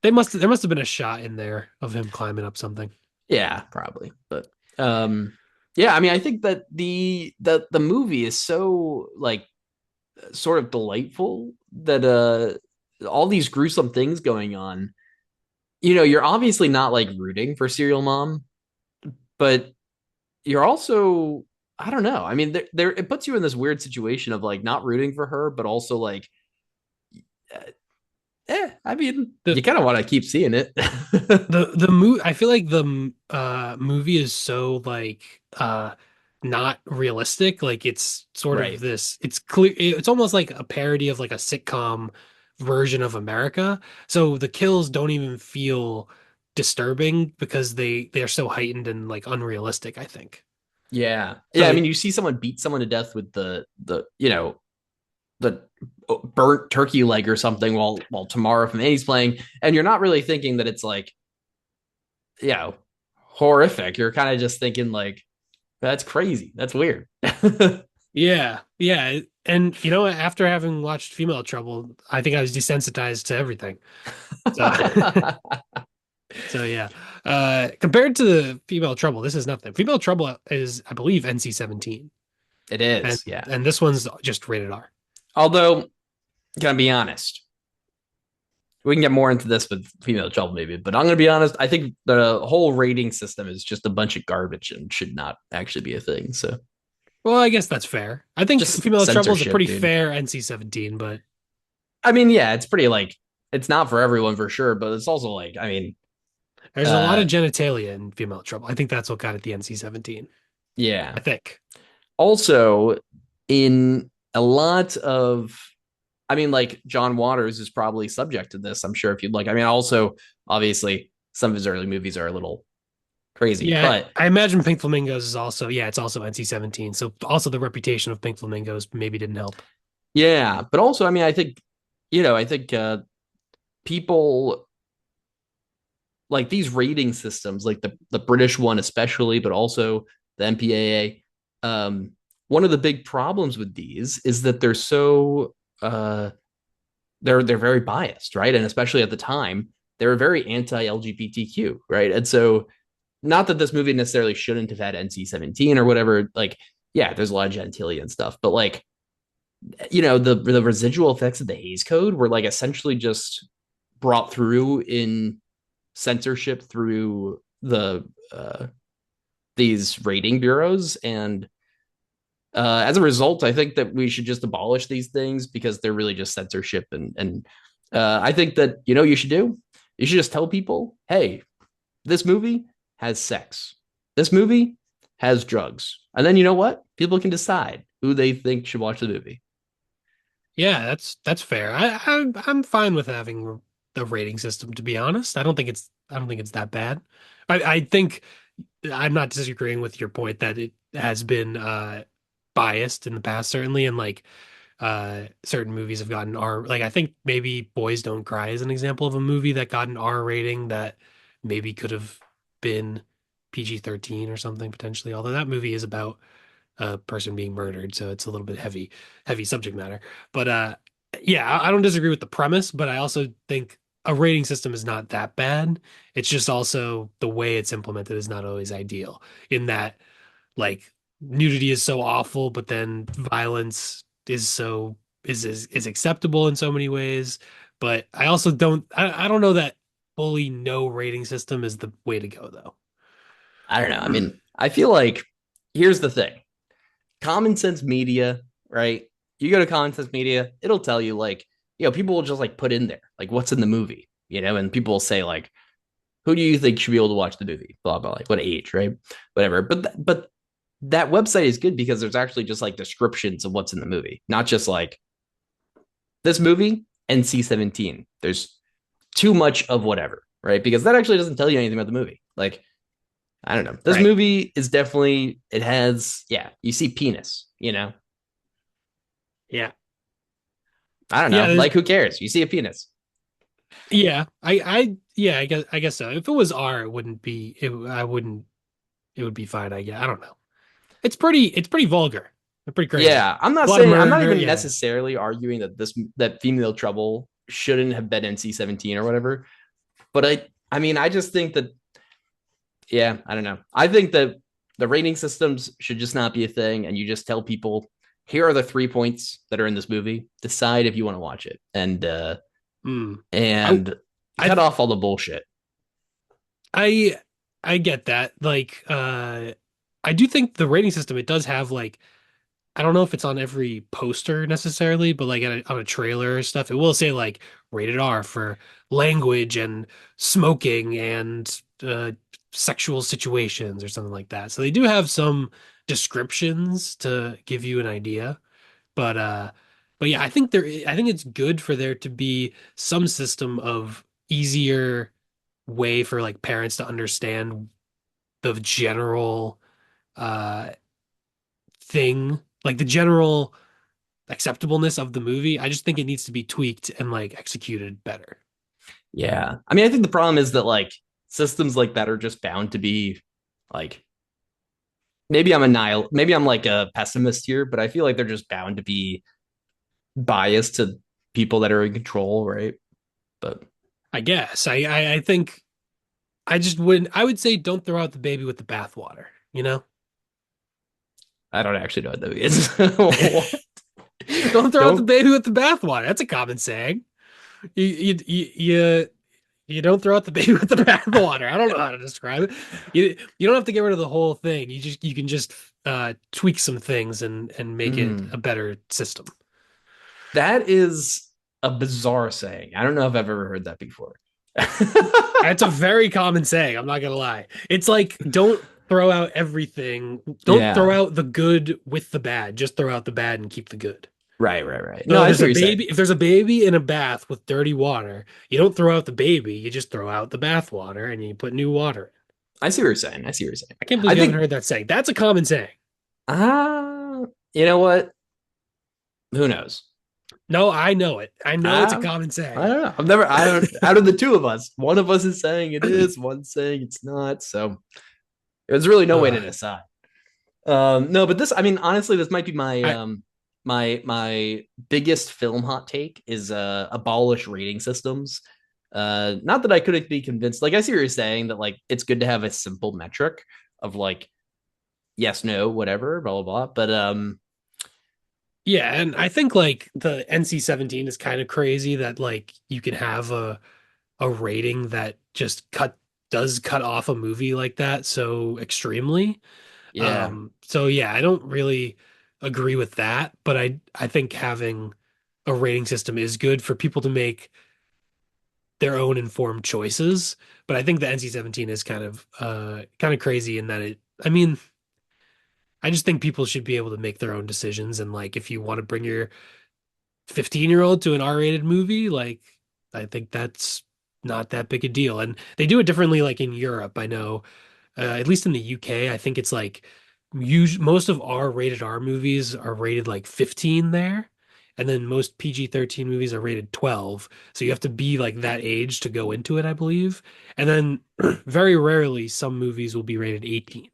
There must have been a shot in there of him climbing up something. Yeah, probably. But yeah, I mean, I think that the movie is so like sort of delightful that all these gruesome things going on. You're obviously not like rooting for Serial Mom, but you're also I don't know. I mean, there it puts you in this weird situation of like not rooting for her, but also like, I mean, you The kind of want to keep seeing it. the movie I feel like the movie is so like not realistic. Like it's sort of Right. this it's clear it's almost like a parody of like a sitcom version of America. So the kills don't even feel disturbing because they're so heightened and like unrealistic, I think. Yeah. Yeah. I So mean, you see someone beat someone to death with the burnt turkey leg or something while Tamara from Annie's playing, and you're not really thinking that it's like you know horrific. You're kind of just thinking like that's crazy. That's weird. yeah, yeah. And after having watched Female Trouble, I think I was desensitized to everything. So so yeah. Compared to the Female Trouble, this is nothing. Female Trouble is, I believe, NC-17. It And is. Yeah. and this one's just rated R. Although, gonna be honest, we can get more into this with female trouble maybe, but I'm gonna be honest. I think the whole rating system is just a bunch of garbage and should not actually be a thing. So Well, I guess that's fair. I think just Female Trouble is a censorship, pretty dude. fair NC-17, but I mean, yeah, it's pretty like it's not for everyone for sure, but it's also like I mean, there's a lot uh, of genitalia in Female Trouble. I think that's what got it the NC-17. yeah. I think. Also, in a lot of, I mean, like John Waters is probably subject to this. I'm sure if you'd like. I mean, also obviously some of his early movies are a little crazy. Yeah, But I imagine Pink Flamingos is also, yeah, it's also NC-17. So also the reputation of Pink Flamingos maybe didn't help. yeah, but also, I mean, I think, I think people like these rating systems, like the British one especially, but also the MPAA. One of the big problems with these is that they're so uh, they're very biased, right? And especially at the time, they were very anti-LGBTQ, right? And so, not that this movie necessarily shouldn't have had NC-17 or whatever. Like, yeah, there's a lot of genitalia and stuff, but like, the residual effects of the Hays Code were like essentially just brought through in censorship through these rating bureaus, and as a result, I think that we should just abolish these things because they're really just censorship. And I think that you should do. You should just tell people, hey, this movie has sex. This movie has drugs, and then you know what? People can decide who they think should watch the movie. Yeah, that's fair. I'm fine with having the rating system, to be honest. I don't think it's that bad. I think I'm not disagreeing with your point that it has been biased in the past, certainly, and like certain movies have gotten R, like I think maybe Boys Don't Cry is an example of a movie that got an R rating that maybe could have been PG-13 or something potentially, although that movie is about a person being murdered, so it's a little bit heavy subject matter. But yeah, I don't disagree with the premise, but I also think a rating system is not that bad. It's just also the way it's implemented is not always ideal in that like nudity is so awful, but then violence is acceptable in so many ways. But I also I don't know that fully no rating system is the way to go though. I don't know. I mean, I feel like here's the thing: common sense media, right? You go to common sense media, it'll tell you like, people will just like put in there like what's in the movie, and people will say like, who do you think should be able to watch the movie? Blah blah, like what age, right? Whatever. But that website is good because there's actually just like descriptions of what's in the movie, not just like this movie NC-17. There's too much of whatever, right? Because that actually doesn't tell you anything about the movie. Like, I don't know. This Right. movie is definitely, it has, yeah, you see penis. Yeah. I don't Yeah, know. Like, who cares? You see a penis. yeah. Yeah, I guess so. If it was R, it wouldn't be it I wouldn't it would be fine, I guess. I don't know. It's pretty vulgar. It's pretty crazy. Yeah, A lot of I'm not murder, even yeah. necessarily arguing that that female trouble shouldn't have been NC-17 or whatever. But I mean, I just think that, yeah, I don't know. I think that the rating systems should just not be a thing, and you just tell people, here are the 3 points that are in this movie. Decide if you want to watch it, Hmm. I and cut I off all the bullshit. I I get that. Like I do think the rating system it does have like I don't know if it's on every poster necessarily, but like on a trailer or stuff, it will say like rated R for language and smoking and sexual situations or something like that. So they do have some descriptions to give you an idea. But but yeah, I think it's good for there to be some system of easier way for like parents to understand the general uh thing, like the general acceptableness of the movie. I just think it needs to be tweaked and like executed better. Yeah, I mean, I think the problem is that like systems like that are just bound to be like, maybe I'm like a pessimist here, but I feel like they're just bound to be biased to people that are in control, right? But I guess. I think I just wouldn't I would say don't throw out the baby with the bathwater, you know? I don't actually know what that is. What? Don't throw out the Don't. baby with the bathwater. That's a common saying. You you don't throw out the baby with the bathwater. I don't know how to describe it. You don't have to get rid of the whole thing. You can just tweak some things and make it a Mm, better system. that is a bizarre saying. I don't know if I've ever heard that before. It's a very common saying. I'm not gonna lie. It's like don't throw out everything. Don't throw Yeah. out the good with the bad. Just throw out the bad and keep the good. Right. Right. Right. No, So I see what you're saying. if there's a baby in a bath with dirty water, you don't throw out the baby. You just throw out the bath water and you put new water. I see what you're saying. I see what you're saying. I can't believe I you haven't think heard that saying. That's a common saying. you know what? Who knows? No, I know it. I know it's a Ah, common I saying. don't know. I don't, out of the two of us, one of us is saying it is, one's saying it's not. So there's really no way to Uh, decide. No, but this, I mean, honestly, this might be my, I my biggest film hot take is, abolish rating systems. Not that I couldn't be convinced. Like, I see what you're saying that, like, it's good to have a simple metric of, like, yes, no, whatever, blah, blah, blah. But, Yeah, and I think like the NC-17 is kind of crazy that like you can have a rating that just cut off a movie like that so extremely. yeah, So yeah, I don't really agree with that, but I think having a rating system is good for people to make their own informed choices. But I think the NC-17 is kind of crazy in that I mean, I just think people should be able to make their own decisions and like if you want to bring your 15-year-old to an R-rated movie, like I think that's not that big a deal. And they do it differently like in Europe, I know. At least in the UK, I think it's like most of our rated R movies are rated like 15 there. And then most PG-13 movies are rated 12. So you have to be like that age to go into it, I believe. And then very rarely some movies will be rated 18.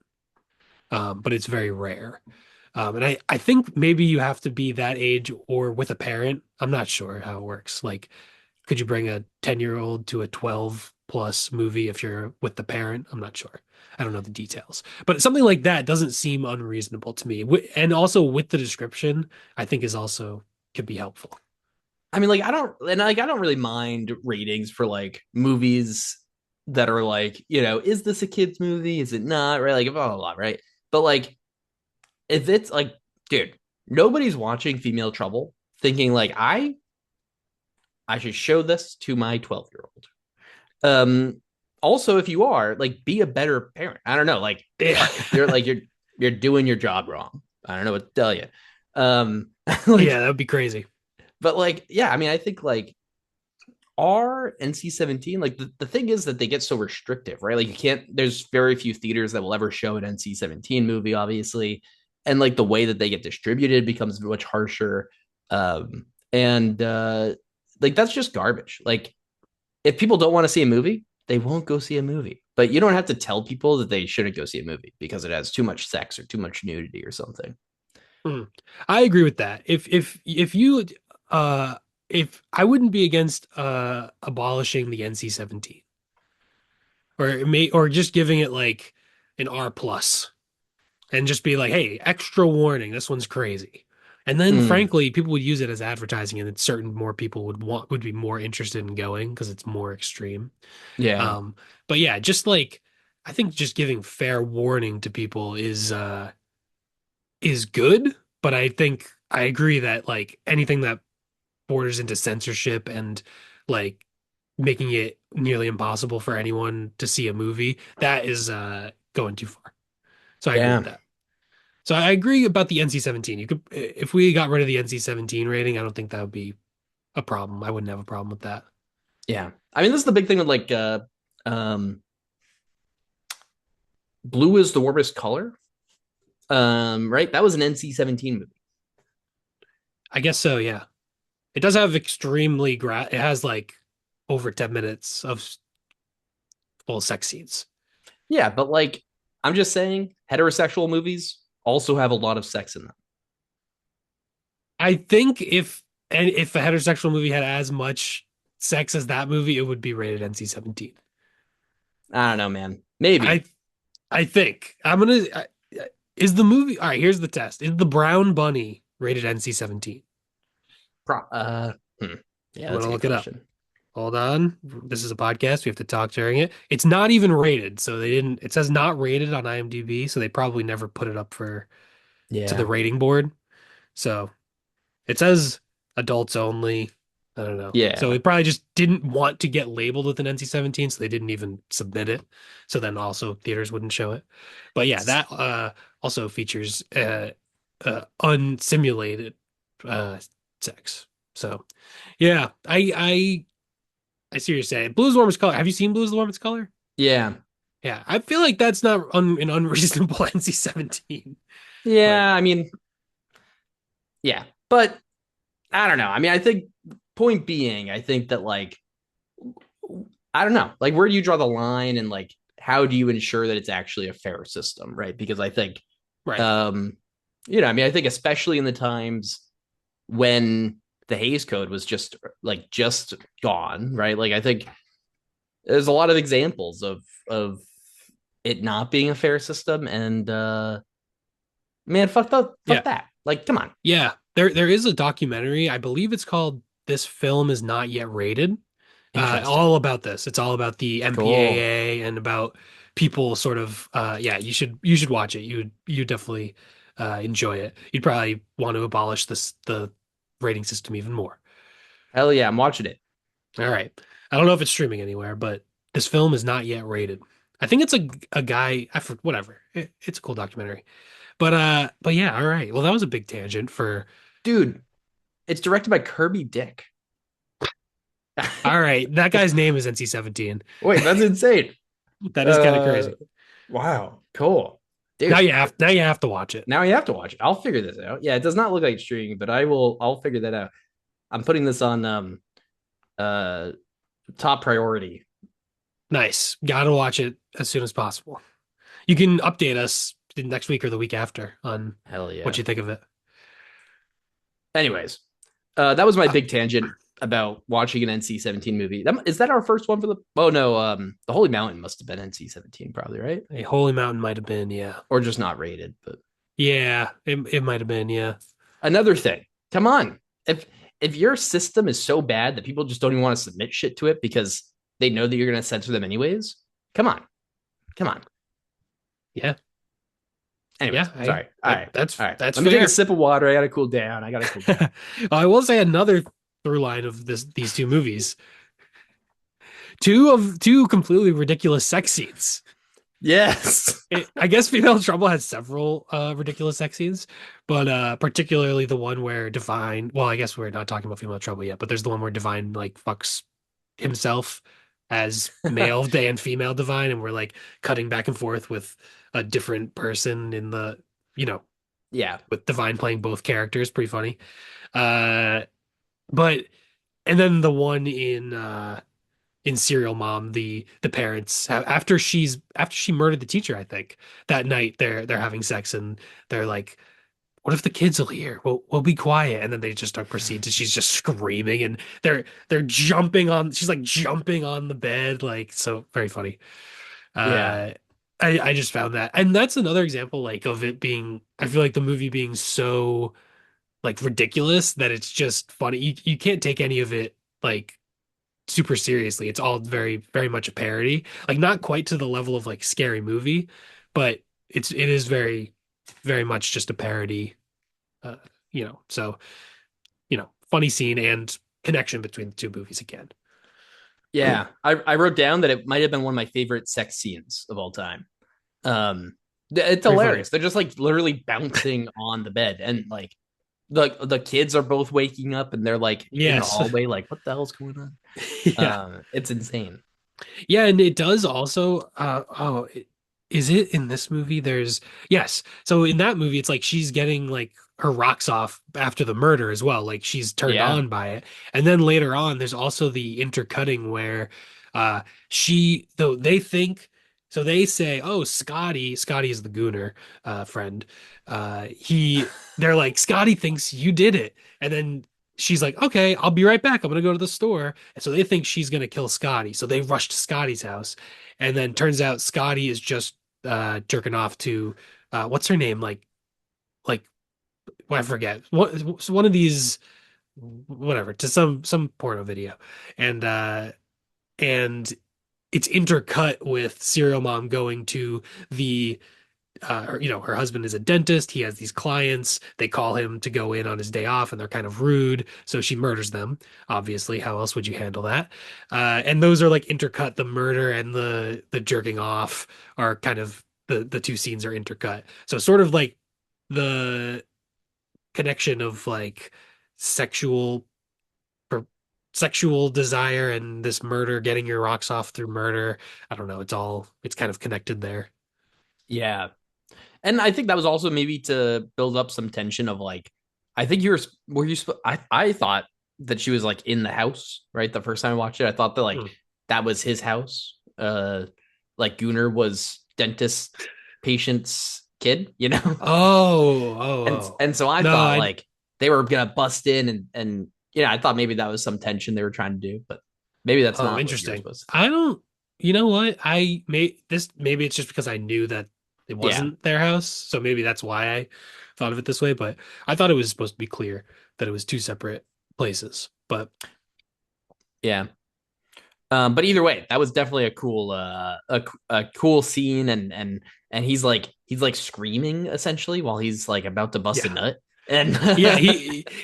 But it's very rare. And I think maybe you have to be that age or with a parent. I'm not sure how it works. Like, could you bring a 10-year-old to a 12 plus movie if you're with the parent? I'm not sure. I don't know the details. But something like that doesn't seem unreasonable to me. And also with the description, I think is also could be helpful. I mean, like, I don't really mind ratings for like movies that are like, is this a kid's movie? Is it not? Right? Like, blah, blah, blah, right? But like, if it's like, dude, nobody's watching Female Trouble thinking like, I should show this to my 12-year-old. Also, if you are, like, be a better parent. I don't know, like, Yeah. fuck, you're like, you're doing your job wrong. I don't know what to tell you. Yeah, Like, that would be crazy. but like, yeah, I mean, I think like are NC-17, like the thing is that they get so restrictive, right? Like you can't, there's very few theaters that will ever show an NC-17 movie, obviously. And like the way that they get distributed becomes much harsher. And like that's just garbage. Like if people don't want to see a movie, they won't go see a movie. But you don't have to tell people that they shouldn't go see a movie because it has too much sex or too much nudity or something. Hmm. I agree with that. If you uh if I wouldn't be against abolishing the NC-17 or or just giving it like an R plus and just be like, hey, extra warning, this one's crazy. And then Mm, frankly, people would use it as advertising and certain more people would be more interested in going because it's more extreme. yeah. Um, but yeah, just like I think just giving fair warning to people is good, but I think I agree that like anything that borders into censorship and like making it nearly impossible for anyone to see a movie, that is going too far. So I agree with Yeah. that. So I agree about the NC-17. You could if we got rid of the NC-17 rating, I don't think that would be a problem. I wouldn't have a problem with that. Yeah. I mean, this is the big thing with like um blue is the warmest color. Right? That was an NC-17 movie. I guess so, yeah. It does have extremely it has like over 10 minutes of full sex scenes. Yeah, but like I'm just saying, heterosexual movies also have a lot of sex in them. I think if a heterosexual movie had as much sex as that movie, it would be rated NC-17. I don't know, man. I Maybe. I think is the movie all right, here's the test. Is the brown bunny rated NC-17? Pro- uh, hmm. Yeah, I'm that's a gonna good look it up. question. Hold on. This is a podcast. We have to talk during it. It's not even rated, so they didn't. It says not rated on IMDb, so they probably never put it up for to the Yeah. rating board. So it says adults only. I don't know. So Yeah. it probably just didn't want to get labeled with an NC-17, so they didn't even submit it. So then also theaters wouldn't show it. But yeah, that also features unsimulated uh sex. So yeah, I see what you're saying. Blue is the warmest color. Have you seen Blue is the warmest color? Yeah. Yeah, I feel like that's not an unreasonable NC-17. But Yeah, I mean, yeah, but I don't know. I mean, I think point being, I think that like I don't know, like where do you draw the line and like how do you ensure that it's actually a fair system, right? Because I think right. um I mean, I think especially in the times when the Hayes Code was just gone, right? Like I think there's a lot of examples of it not being a fair system and man, Yeah. fuck that. Like, come on. Yeah. There is a documentary. I believe it's called This Film Is Not Yet Rated. Interesting. All about this. It's all about the Cool. MPAA and about people sort of yeah, you should watch it. You definitely enjoy it. You'd probably want to abolish the rating system even more. Hell yeah, I'm watching it. All right. I don't know if it's streaming anywhere, but this film is not yet rated. I think it's a guy, whatever. It's a cool documentary. But yeah, all right. Well, that was a big tangent for Dude, it's directed by Kirby Dick. all right. That guy's name is NC-17. Wait, that's insane. That is kind of Uh, crazy. wow, cool, dude. Now you have to watch it. Now you have to watch it. I'll figure this out. Yeah, it does not look like streaming, but I will. I'll figure that out. I'm putting this on uh top priority. Nice. Gotta watch it as soon as possible. You can update us next week or the week after on Hell what yeah. you think of it. Anyways, that was my Uh, big tangent about watching an NC-17 movie. Is that our first one for the? Oh no, the Holy Mountain must have been NC-17, probably, right? a Holy Mountain might have been, yeah. Or just not rated. But Yeah, it might have been, yeah. another thing, come on, if if your system is so bad that people just don't even want to submit shit to it because they know that you're going to censor them anyways, come on, come on. Yeah. Anyways, Yeah, sorry. All right, all right. that's Let me take a fair. sip of water. I got to cool down. I got to cool down. I will say another through line of these two movies. Two completely ridiculous sex scenes. Yes. I guess Female Trouble has several ridiculous sex scenes, but particularly the one where Divine, well, I guess we're not talking about Female Trouble yet, but there's the one where Divine like fucks himself as male and female Divine, and we're like cutting back and forth with a different person in the, you know, Yeah. with Divine playing both characters, pretty funny. Uh, but and then the one in Serial Mom, the parents after she murdered the teacher, I think that night they're having sex and they're like, "What if the kids will hear? We'll be quiet." And then they just don't proceed to she's just screaming and they're jumping on. She's like jumping on the bed, like so very funny. Yeah. Uh, I just found that, and that's another example like of it being. I feel like the movie being so like ridiculous that it's just funny. You can't take any of it like super seriously. It's all very much a parody. Like not quite to the level of like Scary Movie, but it is very much just a parody. Uh, so funny scene and connection between the two movies again. Yeah. I wrote down that it might have been one of my favorite sex scenes of all time. Um, it's Very funny. hilarious. They're just like literally bouncing on the bed, and like the kids are both waking up, and they're like in the Yes. hallway, like what the hell's going on? Yeah. It's insane. Yeah, and it does also is it in this movie there's yes. So in that movie it's like she's getting like her rocks off after the murder as well. Like she's turned Yeah. on by it. And then later on there's also the intercutting where uh she though they think so they say, "Oh, Scotty is the gooner friend. They're like Scotty thinks you did it." And then she's like, "Okay, I'll be right back. I'm gonna go to the store." And so they think she's gonna kill Scotty. So they rush to Scotty's house, and then turns out Scotty is just jerking off to what's her name? Like well, I forget. What one of these whatever to some porno video, and and it's intercut with Serial Mom going to the her husband is a dentist. He has these clients. They call him to go in on his day off, and they're kind of rude. So she murders them. Obviously, how else would you handle that? And those are like intercut. The murder and the jerking off are kind of the two scenes are intercut. So sort of like the connection of like sexual sexual desire and this murder, getting your rocks off through murder. I don't know. It's kind of connected there. Yeah. And I think that was also maybe to build up some tension of like, I think you're, were you, I thought that she was like in the house, right? The first time I watched it, I thought that like Hmm. that was his house. Like Gunnar was dentist patient's kid, you know? Oh, oh, oh. And so I No, thought I like they were gonna bust in and yeah, I thought maybe that was some tension they were trying to do, but maybe that's oh, not what you're interesting. supposed to I don't, you know what? I may this maybe it's just because I knew that it think. Yeah. wasn't their house, so maybe that's why I thought of it this way, but I thought it was supposed to be clear that it was two separate places. But Yeah. But either way, that was definitely a cool a cool scene and he's like screaming essentially while he's like about to bust a yeah. nut. And Yeah,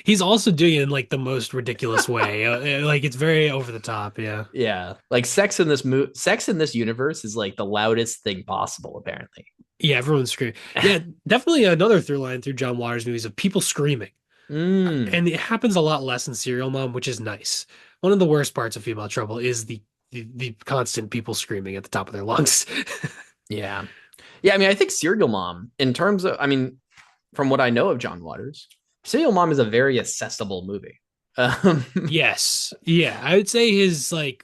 he's also doing it in like the most ridiculous way. Like it's very over the top, yeah. yeah, like sex in this universe is like the loudest thing possible apparently. Yeah, everyone's screaming. Yeah, definitely another through line through John Waters movies of people screaming. Mm, And it happens a lot less in Serial Mom, which is nice. One of the worst parts of Female Trouble is the constant people screaming at the top of their lungs. yeah. Yeah, I mean I think Serial Mom in terms of I mean from what I know of John Waters, Serial Mom is a very accessible movie. Um, Yes. Yeah, I would say his like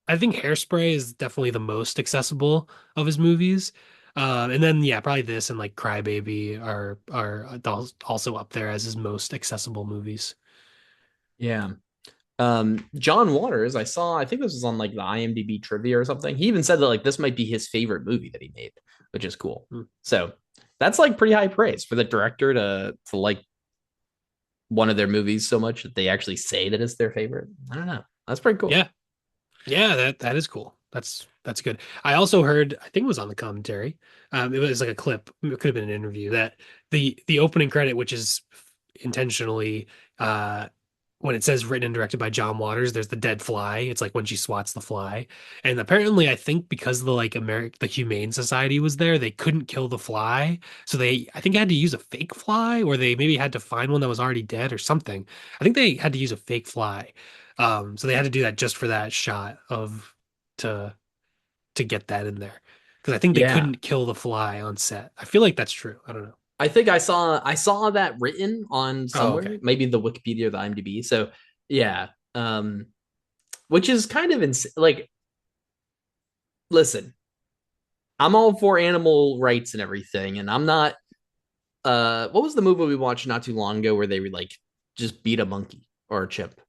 I think Hairspray is definitely the most accessible of his movies. And then yeah, probably this and like Crybaby are also up there as his most accessible movies. yeah. John Waters, I think this was on like the IMDb trivia or something. He even said that like this might be his favorite movie that he made, which is cool. Hmm. So that's like pretty high praise for the director to like one of their movies so much that they actually say that it's their favorite. I don't know. That's pretty cool. Yeah. Yeah, that is cool. That's good. I also heard, I think it was on the commentary. It was like a clip. It could have been an interview that the opening credit, which is intentionally when it says written and directed by John Waters, there's the dead fly. It's like when she swats the fly. And apparently, I think because the like the Humane Society was there, they couldn't kill the fly. So they I think had to use a fake fly, or they maybe had to find one that was already dead or something. I think they had to use a fake fly. So they had to do that just for that shot of to to get that in there. Because I think they Yeah. couldn't kill the fly on set. I feel like that's true. I don't know. I think I saw that written on Oh, somewhere, okay. maybe the Wikipedia or the IMDb. So yeah. Which is kind of like listen, I'm all for animal rights and everything, and I'm not what was the movie we watched not too long ago where they would like just beat a monkey or a chimp?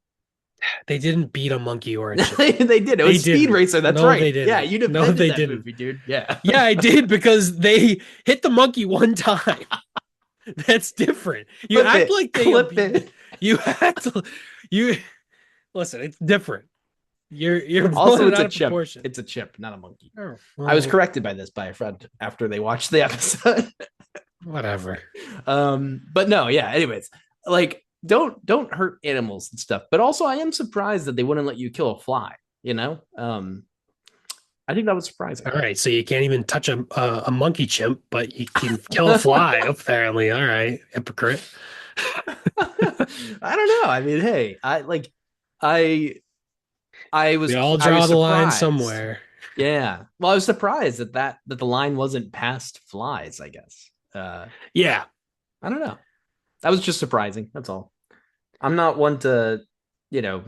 They didn't beat a monkey or a chimp. They did. It They was Speed didn't. Racer. That's No, right. they Yeah, didn't. you No, defended they that didn't. movie, dude. Yeah. Yeah, I did because they hit the monkey one time. That's different. You Clip act it. like they Clip it. you act you listen, it's different. You're blowing Also, it it's out a of chimp. proportion. It's a chimp, not a monkey. Oh, I was well, corrected by this by a friend after they watched the episode. whatever. But no, yeah. Anyways, like don't hurt animals and stuff. But also, I am surprised that they wouldn't let you kill a fly. You know, I think that was surprising. All right, so you can't even touch a monkey chimp, but you can kill a fly, apparently. All right, hypocrite. I don't know. I mean, hey, I We all I was draw the line surprised. somewhere. Yeah. Well, I was surprised that the line wasn't past flies, I guess. Yeah. I don't know. That was just surprising. That's all. I'm not one to, you know,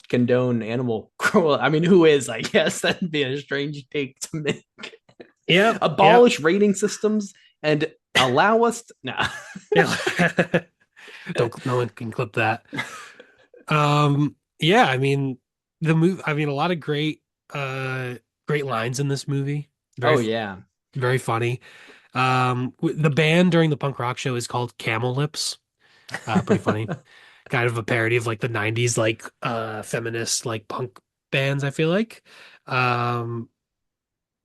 condone animal cruelty. I mean, who is, I guess that'd be a strange take to make. Yep. Yep. Abolish rating systems and allow us to, nah. Yeah. Don't no one can clip that. Yeah, I mean a lot of uh great lines in this movie. Oh yeah. Very funny. The band during the punk rock show is called Camel Lips. Pretty funny. Kind of a parody of like the 90s like feminist like punk bands, I feel like. Um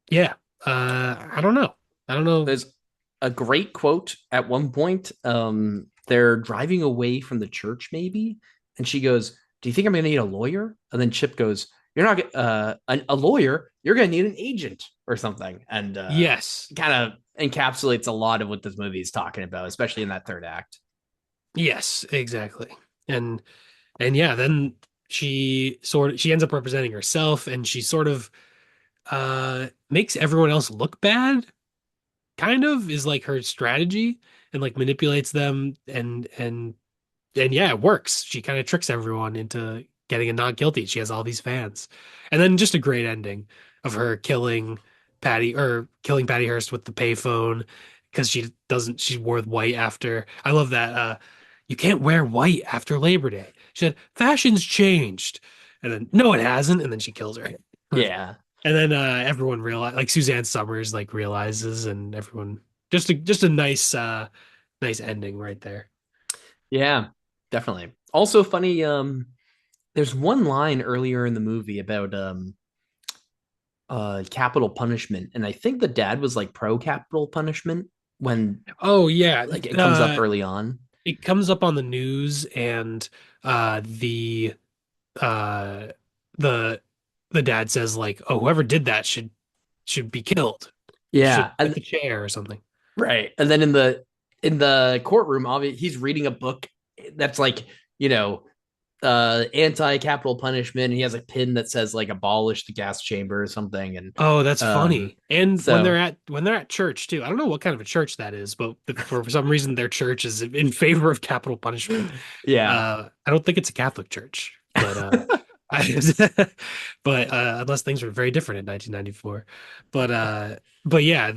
yeah. I don't know. I don't know. There's a great quote at one point. They're driving away from the church, maybe, and she goes, "Do you think I'm going to need a lawyer?" And then Chip goes, "You're not a lawyer. You're going to need an agent or something." And Yes. kind of encapsulates a lot of what this movie is talking about, especially in that third act. Yes, exactly. And yeah, then she ends up representing herself, and she sort of makes everyone else look bad, kind of is like her strategy, and like manipulates them, and yeah, it works. She kind of tricks everyone into getting a not guilty. She has all these fans. And then just a great ending of her killing Patty Hearst with the payphone because she wore white after. I love that. You can't wear white after Labor Day. She said, fashion's changed. And then, no, it hasn't. And then she kills her. Yeah. And then everyone realize like Suzanne Summers like realizes, and everyone just a nice ending right there. Yeah, definitely. Also funny, there's one line earlier in the movie about capital punishment, and I think the dad was like pro capital punishment when Oh yeah, like it comes up early on. it comes up on the news, and the uh, the the dad says like, "Oh, whoever did that should be killed, should Yeah, get and the chair or something." right. And then in the courtroom, obviously he's reading a book that's like, you know, anti-capital punishment, and he has a pin that says like abolish the gas chamber or something. And Oh, that's um funny. And so when they're at church too. I don't know what kind of a church that is, but for some reason their church is in favor of capital punishment. yeah. I don't think it's a Catholic church, but I, but unless things were very different in 1994. But but yeah,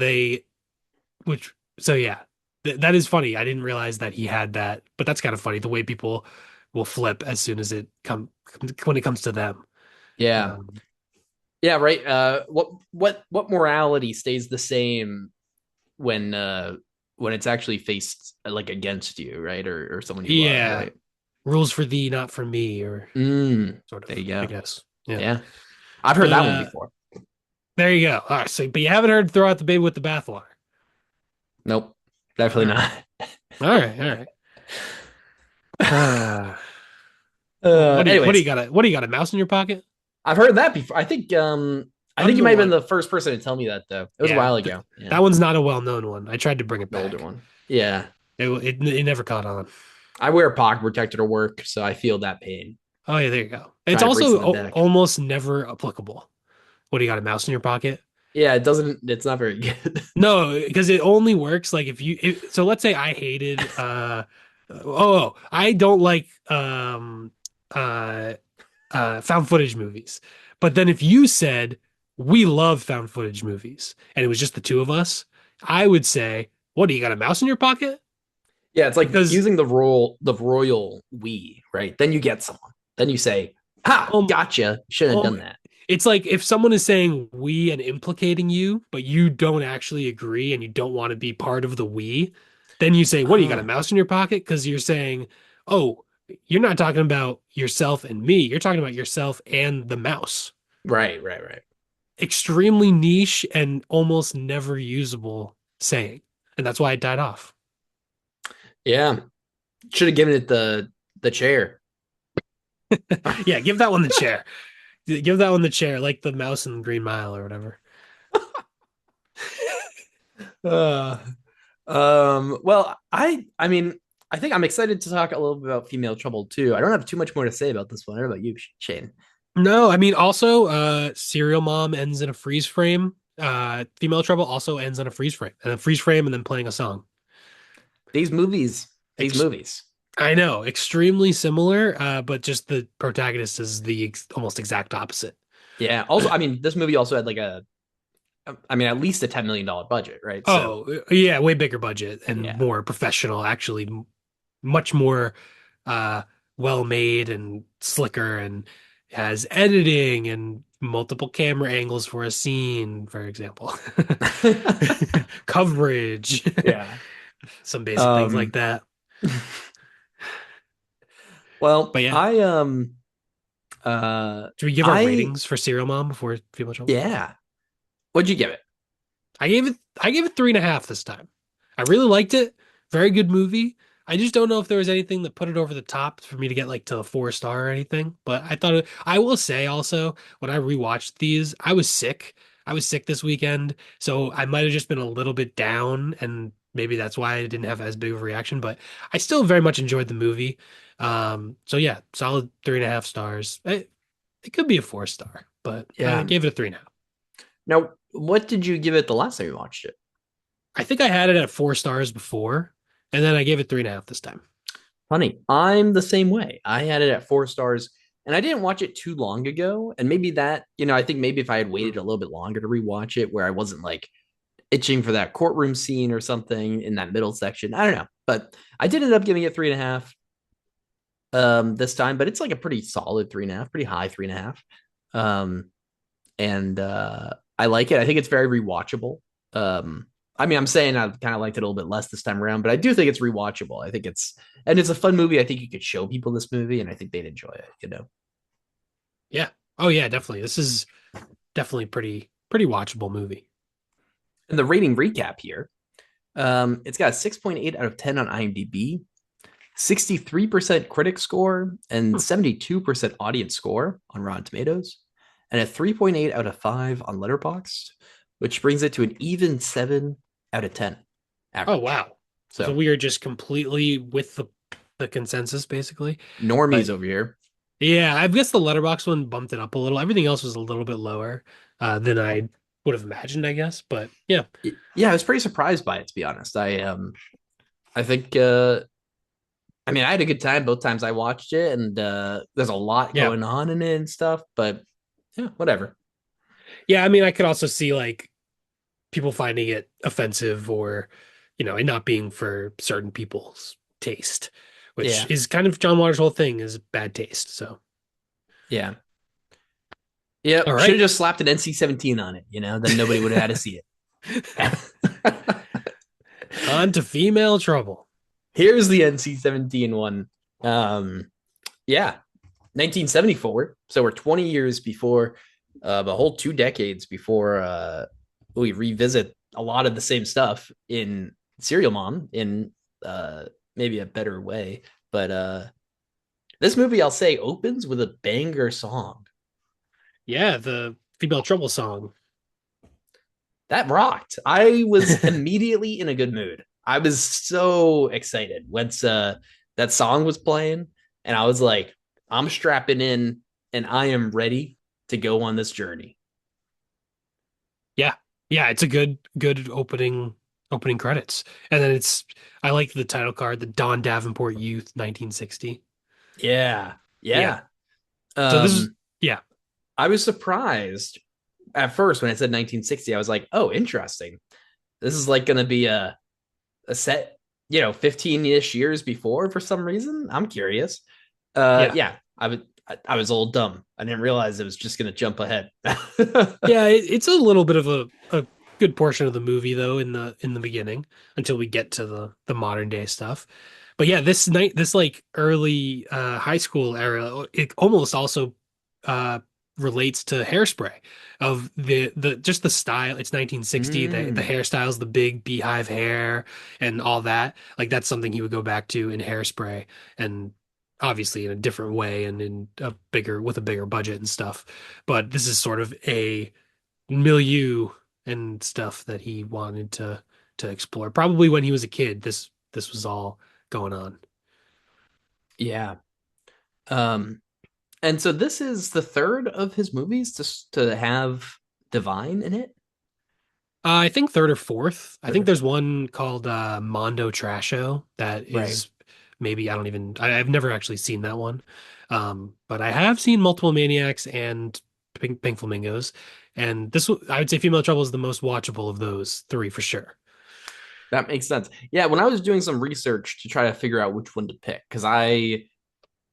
which so yeah, that is funny. I didn't realize that he had that, but that's kind of funny the way people will flip as soon as when it comes to them. Yeah. Um, Yeah, right. What morality stays the same when it's actually faced like against you, right? Or someone you love, yeah, right? rules for thee, not for me, or sort There of, you I go. guess. Yeah. Yeah. I've heard But that one before. there you go. All right. So, but you haven't heard throw out the baby with the bathwater. Nope. All Definitely right. not. All right. All right. What do you Anyways, got? What do you got? A mouse in your pocket? I've heard that before. I think I'm you the might have been one. the first person to tell me that though. It was a Yeah. while ago. Yeah. That one's not a well-known one. I tried to bring it An older back. one. Yeah. It never caught on. I wear a pocket protector to work, so I feel that pain. Oh yeah, there you go. It's Try to break also something back. almost never applicable. What do you got? A mouse in your pocket? Yeah, it's not very good. No, because it only works like so let's say I hated I don't like uh found footage movies. But then if you said we love found footage movies and it was just the two of us, I would say, "What, do you got a mouse in your pocket?" Yeah, it's like Because using the royal we, right? Then you get someone. Then you say, "Ha, um gotcha. Shouldn't have um done that." it's like if someone is saying we and implicating you, but you don't actually agree and you don't want to be part of the we, then you say, "What, do you got a Oh, mouse in your pocket?" Because you're saying, "Oh, you're not talking about yourself and me. You're talking about yourself and the mouse." right. Extremely niche and almost never usable saying. And that's why it died off. Yeah, should have given it the chair. Yeah, give that one the chair. Give that one the chair, like the mouse in Green Mile or whatever. Uh, well, I mean, I think I'm excited to talk a little bit about female trouble too. I don't have too much more to say about this one. What about you, Shane? No, I mean also Serial Mom ends in a freeze frame. Female Trouble also ends in a freeze frame. And a freeze frame and then playing a song. These movies, these Ex movies. I know, extremely similar, but just the protagonist is the almost exact opposite. Yeah. Also, I mean, this movie also had like I mean, at least a $10 million budget, right? So Oh, yeah, way bigger budget and yeah. more professional, actually much more uh well made and slicker, and has editing and multiple camera angles for a scene, for example. Coverage, Yeah. some basic things like Um, that. well, But yeah, uh should we give our I ratings for Serial Mom before Female Trouble? yeah. What'd you give it? I gave it 3.5 this time. I really liked it. Very good movie. I just don't know if there was anything that put it over the top for me to get like to a 4 star or anything. But I will say also, when I rewatched these, I was sick. I was sick this weekend, so I might have just been a little bit down, and maybe that's why I didn't have as big of a reaction. But I still very much enjoyed the movie. So yeah, solid 3.5 stars. It could be a 4 star, but I Yeah. gave it a 3.5. Now, what did you give it the last time you watched it? I think I had it at 4 stars before, and then I gave it 3.5 this time. Funny, I'm the same way. I had it at 4 stars, and I didn't watch it too long ago. And maybe that, I think maybe if I had waited a little bit longer to rewatch it, where I wasn't like itching for that courtroom scene or something in that middle section, I don't know. But I did end up giving it 3.5 this time, but it's like a pretty solid 3.5, pretty high 3.5. Um, and I like it. I think it's very rewatchable. I mean, I'm saying I kind of liked it a little bit less this time around, but I do think it's rewatchable. I think it's a fun movie. I think you could show people this movie, and I think they'd enjoy it. Yeah. Oh yeah, definitely. This is definitely pretty watchable movie. And the rating recap here, it's got a 6.8 out of 10 on IMDb, 63% critic score, and Hmm. 72% audience score on Rotten Tomatoes, and a 3.8 out of 5 on Letterboxd, which brings it to an even 7 out of 10 Oh average. wow. So So we are just completely with the consensus basically. normies But over here. yeah, I guess the letterbox one bumped it up a little. Everything else was a little bit lower than I would have imagined, I guess. But yeah, Yeah, I was pretty surprised by it, to be honest. I think I mean I had a good time both times I watched it, and there's a lot yeah, going on in it and stuff, but yeah, whatever. yeah. I mean, I could also see like people finding it offensive or, it not being for certain people's taste, which Yeah, is kind of John Waters' whole thing is bad taste. So, yeah. all Yep. Should have right, just slapped an NC-17 on it. Then nobody would have had to see it. on to female trouble. Here's the NC-17 one. Um, yeah, 1974. So we're 20 years before, the whole 2 decades before we revisit a lot of the same stuff in Serial Mom in uh, maybe a better way. But this movie, I'll say, opens with a banger song. Yeah, the female trouble song. That rocked. I was immediately in a good mood. I was so excited once that song was playing, and I was like, I'm strapping in and I am ready to go on this journey. Yeah. Yeah, it's a good opening credits. And then I like the title card, the Don Davenport Youth 1960. Yeah. Yeah. Yeah. So this is Um, yeah. I was surprised at first when it said 1960. I was like, oh, interesting. This is like going to be a set, 15-ish years before for some reason. I'm curious. Yeah. Yeah, I was a little dumb. I didn't realize it was just going to jump ahead. Yeah, it's a little bit of a good portion of the movie though in the beginning until we get to the modern day stuff. But yeah, this like early high school era, it almost also uh relates to Hairspray of the just the style. It's 1960, the Mm, hairstyles, the big beehive hair and all that. Like that's something he would go back to in Hairspray and obviously in a different way and in a bigger with a bigger budget and stuff. But this is sort of a milieu and stuff that he wanted to explore. Probably when he was a kid, this was all going on. yeah. Um, and so this is the third of his movies to have Divine in it. I think third or fourth. I Third think or there's fourth, one called Mondo Trasho that right? is maybe I've never actually seen that one. But I have seen Multiple Maniacs and Pink Flamingos, and I would say Female Trouble is the most watchable of those three for sure. That makes sense. Yeah, when I was doing some research to try to figure out which one to pick, because I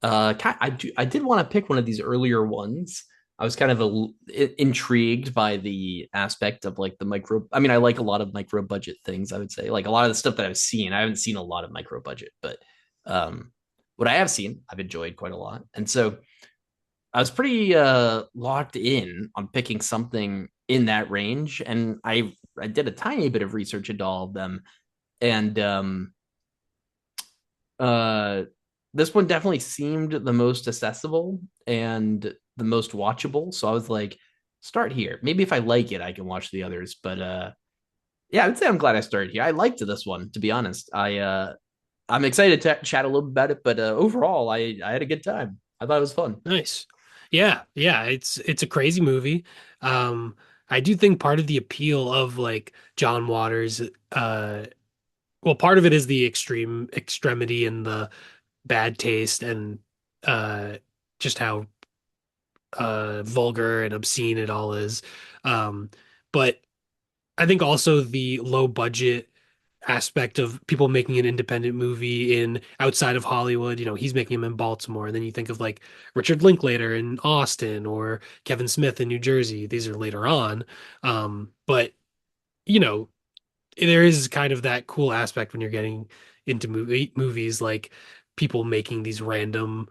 did want to pick one of these earlier ones. I was kind of intrigued by the aspect of like the micro. I mean, I like a lot of micro budget things. I would say like a lot of the stuff that I've seen. I haven't seen a lot of micro budget, but um, what I have seen, I've enjoyed quite a lot. And so I was pretty locked in on picking something in that range, and I did a tiny bit of research into all of them, and uh this one definitely seemed the most accessible and the most watchable. So I was like, start here. Maybe if I like it, I can watch the others. But yeah, I would say I'm glad I started here. I liked this one, to be honest. I'm excited to chat a little bit about it, but overall, I had a good time. I thought it was fun. Nice. Yeah, yeah, it's a crazy movie. Um, I do think part of the appeal of like John Waters, well, part of it is the extremity and the bad taste and uh just how vulgar and obscene it all is. Um, but I think also the low budget aspect of people making an independent movie in outside of Hollywood. You know, he's making them in Baltimore. And then you think of like Richard Linklater in Austin or Kevin Smith in New Jersey. These are later on. But you know, there is kind of that cool aspect when you're getting into movies like people making these random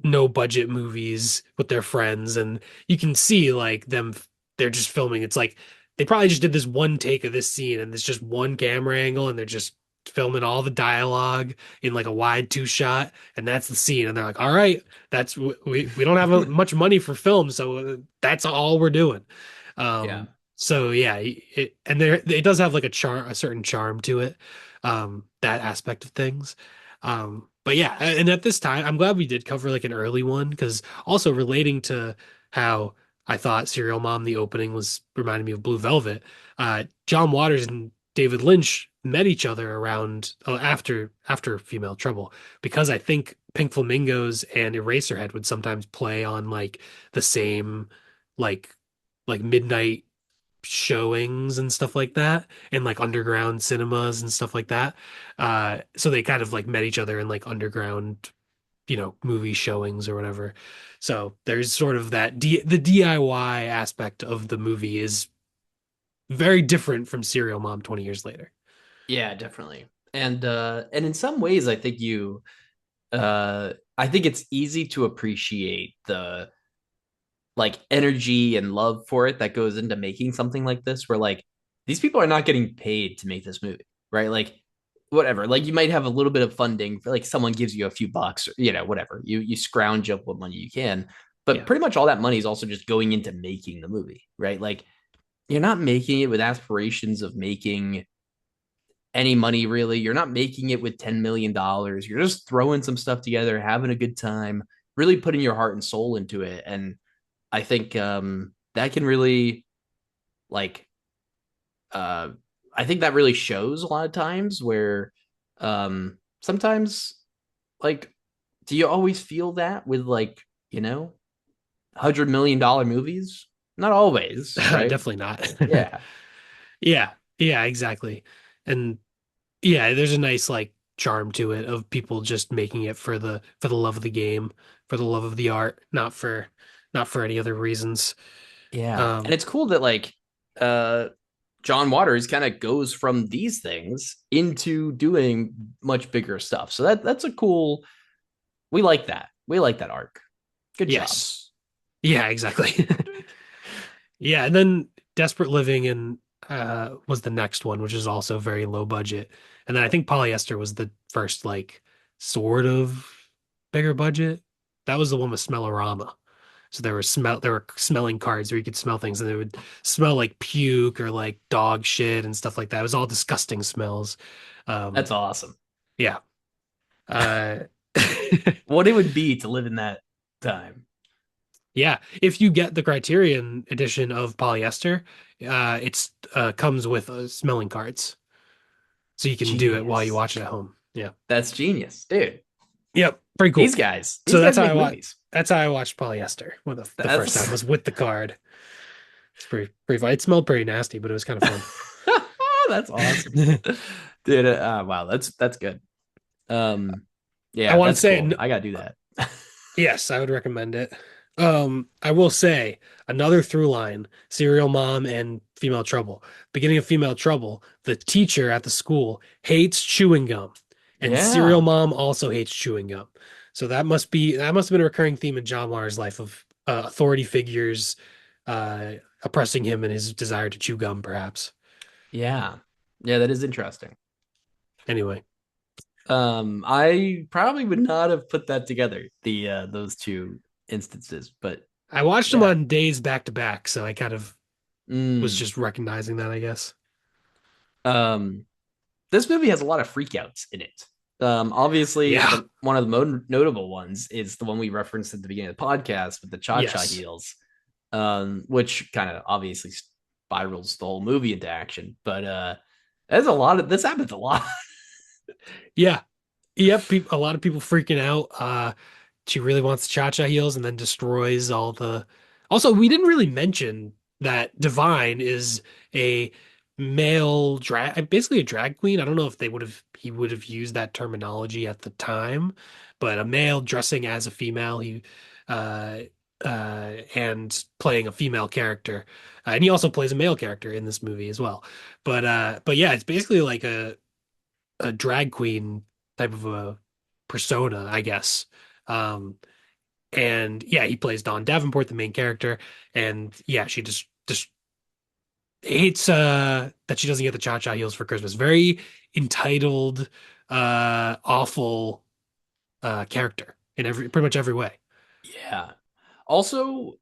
no budget movies with their friends and you can see like them they're just filming it's like they probably just did this one take of this scene and it's just one camera angle and they're just filming all the dialogue in like a wide two shot and that's the scene and they're like all right that's we don't have much money for film so that's all we're doing Yeah. so yeah and there it does have like a certain charm to it that aspect of things but yeah, and at this time, I'm glad we did cover like an early one because also relating to how I thought Serial Mom, the opening was reminding me of Blue Velvet. John Waters and David Lynch met each other around after Female Trouble because I think Pink Flamingos and Eraserhead would sometimes play on like the same like midnight showings and stuff like that and like underground cinemas and stuff like that. So they kind of like met each other in like underground, movie showings or whatever. So there's sort of the DIY aspect of the movie is very different from Serial Mom 20 years later. Yeah, definitely. And in some ways I think it's easy to appreciate the like energy and love for it that goes into making something like this where like these people are not getting paid to make this movie, right? Like whatever. Like you might have a little bit of funding for like someone gives you a few bucks, or, whatever. You scrounge up what money you can. But Yeah. pretty much all that money is also just going into making the movie, right? Like you're not making it with aspirations of making any money really. You're not making it with $10 million. You're just throwing some stuff together, having a good time, really putting your heart and soul into it. And I think that can really like uh, I think that really shows a lot of times where sometimes like do you always feel that with like $100 million movies? Not always, right? Definitely not. Yeah, Yeah. Yeah, exactly. And yeah, there's a nice like charm to it of people just making it for the love of the game, for the love of the art, not for any other reasons. yeah, and Um, it's cool that like uh John Waters kind of goes from these things into doing much bigger stuff. So that's a cool. We like that. We like that arc. Good job. yes. Yeah, exactly. Yeah, and then Desperate Living and was the next one, which is also very low budget. And then I think Polyester was the first like sort of bigger budget. That was the one with Smellorama. So there were smelling cards where you could smell things and they would smell like puke or like dog shit and stuff like that. It was all disgusting smells. That's Um, awesome. yeah. Uh, What it would be to live in that time. yeah. If you get the Criterion edition of Polyester, it's comes with smelling cards. So you can do it while you Genius. watch it at home. Yeah. That's genius, dude. Yep. Pretty These cool. guys, So these guys make movies. that's how I watched Polyester. Well, the first time That's was with the card. It's pretty fun. It smelled pretty nasty, but it was kind of fun. that's awesome, dude. Wow, that's good. Um, I yeah, want to that's say cool. I gotta do that. yes, I would recommend it. I will say another through line, Serial Mom and Female Trouble. Beginning of Female Trouble, the teacher at the school hates chewing gum, and Serial Yeah, Mom also hates chewing gum. So that must have been a recurring theme in John Waters' life of authority figures oppressing him and his desire to chew gum, perhaps. yeah, yeah. That is interesting. Anyway, I probably would not have put that together, the those two instances, but I watched them yeah. on days back to back, so I kind of was Mm. just recognizing that, I guess. Um, this movie has a lot of freakouts in it. Obviously, Yeah. the one of the most notable ones is the one we referenced at the beginning of the podcast with the cha-cha Yes. heels, which kind of obviously spirals the whole movie into action. But there's a lot of this happens a lot. Yeah. Yep. A lot of people freaking out. She really wants cha-cha heels and then destroys all the. Also, we didn't really mention that Divine is a male drag, basically a drag queen. I don't know if he would have used that terminology at the time, but a male dressing as a female. Uh, and playing a female character, and he also plays a male character in this movie as well. But yeah, it's basically like a drag queen type of a persona, I guess. Um, and yeah, he plays Dawn Davenport, the main character, and yeah, she just hates that she doesn't get the cha-cha heels for Christmas. Very entitled, awful character in every pretty much every way. Yeah. Also,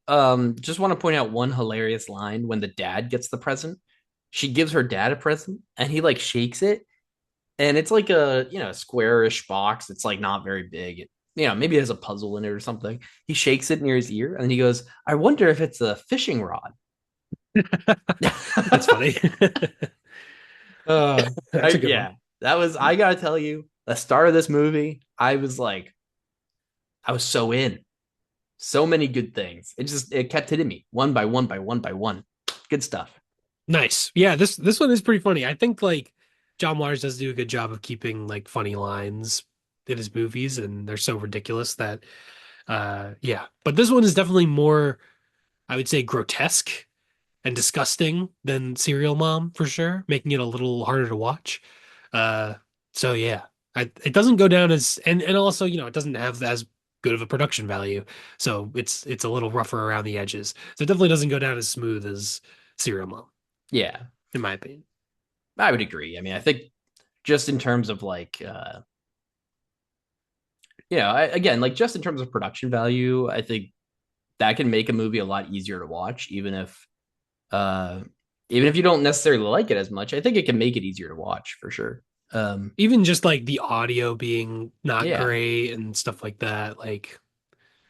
just want to point out one hilarious line when the dad gets the present. She gives her dad a present, and he like shakes it, and it's like a squarish box. It's like not very big. Maybe it has a puzzle in it or something. He shakes it near his ear, and then he goes, "I wonder if it's a fishing rod." That's funny. uh, That's a good one. yeah, that was. I gotta tell you, the start of this movie, I was like, I was so in. So many good things. It kept hitting me one by one by one by one. Good stuff. Nice. Yeah, this one is pretty funny. I think like John Waters does do a good job of keeping like funny lines in his movies, and they're so ridiculous that yeah. But this one is definitely more, I would say, grotesque and disgusting than Serial Mom for sure, making it a little harder to watch. Uh so yeah. It doesn't go down as and also, it doesn't have as good of a production value. So it's a little rougher around the edges. So it definitely doesn't go down as smooth as Serial Mom, Yeah, in my opinion. I would agree. I mean, I think just in terms of like again, like just in terms of production value, I think that can make a movie a lot easier to watch, uh even if you don't necessarily like it as much. I think it can make it easier to watch for sure. Even just like the audio being not Yeah, great and stuff like that. Like,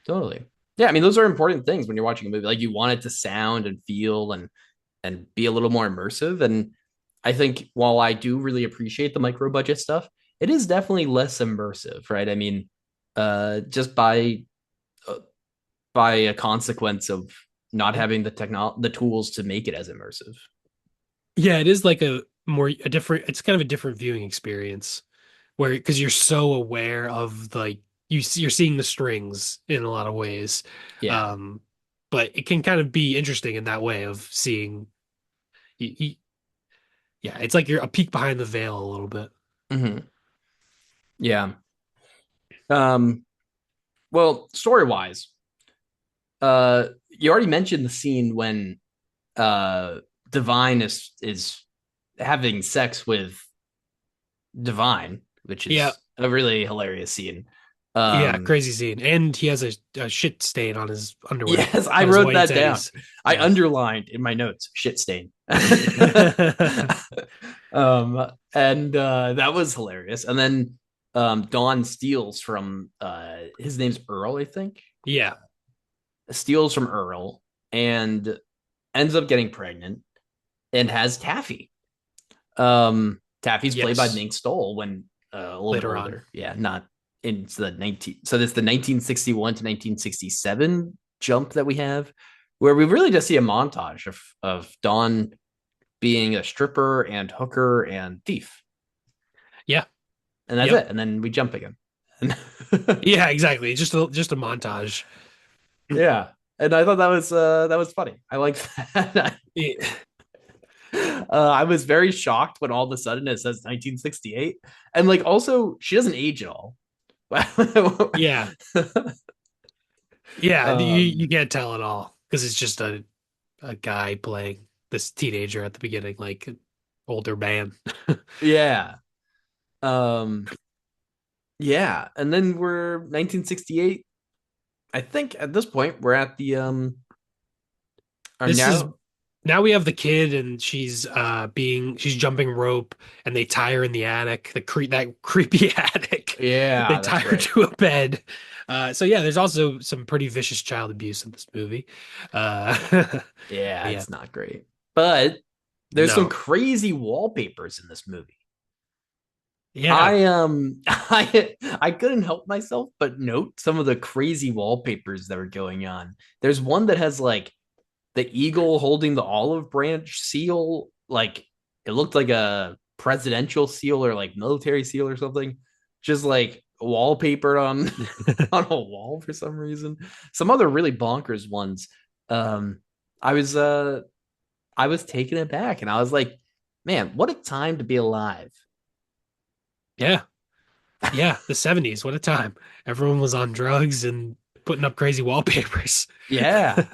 totally. Yeah, I mean those are important things when you're watching a movie. Like you want it to sound and feel and be a little more immersive. And I think while I do really appreciate the micro budget stuff, it is definitely less immersive, right? I mean, just uh, by a consequence of not having the tools to make it as immersive. yeah, it is like a different, it's kind of a different viewing experience where, because you're so aware of like, you're seeing the strings in a lot of ways. Yeah. Um, but it can kind of be interesting in that way of seeing, y yeah, it's like you're a peek behind the veil a little bit. Hmm. Yeah. Um, well, story wise, you already mentioned the scene when Divine is having sex with Divine, which Yeah, is a really hilarious scene. yeah, Um, crazy scene. And he has a shit stain on his underwear, yes, I on his wrote whitey that down. teddies. I Yeah. underlined in my notes shit stain. And that was hilarious. And then Dawn steals from his name's Earl, I think. Yeah. Steals from Earl and ends up getting pregnant and has Taffy. Taffy's played by Yes. Mink Stoll when a little bit Later on. older. Yeah, not in the 19. So there's the 1961 to 1967 jump that we have, where we really just see a montage of Dawn being a stripper and hooker and thief, Yeah. and that's Yep. it. And then we jump again. Yeah, exactly. Just a montage. Yeah, and I thought that was funny. I like that. Yeah. I was very shocked when all of a sudden it says 1968, and like also she doesn't age at all. Yeah. Yeah. You um, can't tell at all because it's just a guy playing this teenager at the beginning, like an older man. yeah, um, yeah, and then we're 1968. I think at this point we're at the our This is now. now we have the kid and she's jumping rope and they tie her in the attic, that creepy attic. They Yeah, tie that's her right. to a bed. So yeah, there's also some pretty vicious child abuse in this movie. But Yeah, yeah, it's not great. But there's some no. crazy wallpapers in this movie. Yeah. I couldn't help myself but note some of the crazy wallpapers that were going on. There's one that has like the eagle holding the olive branch seal, like it looked like a presidential seal or like military seal or something, just like wallpapered on on a wall for some reason. Some other really bonkers ones. Um, I was I was taken aback, and I was like, man, what a time to be alive. Yeah. Yeah, the 70s, what a time. Everyone was on drugs and putting up crazy wallpapers. Yeah,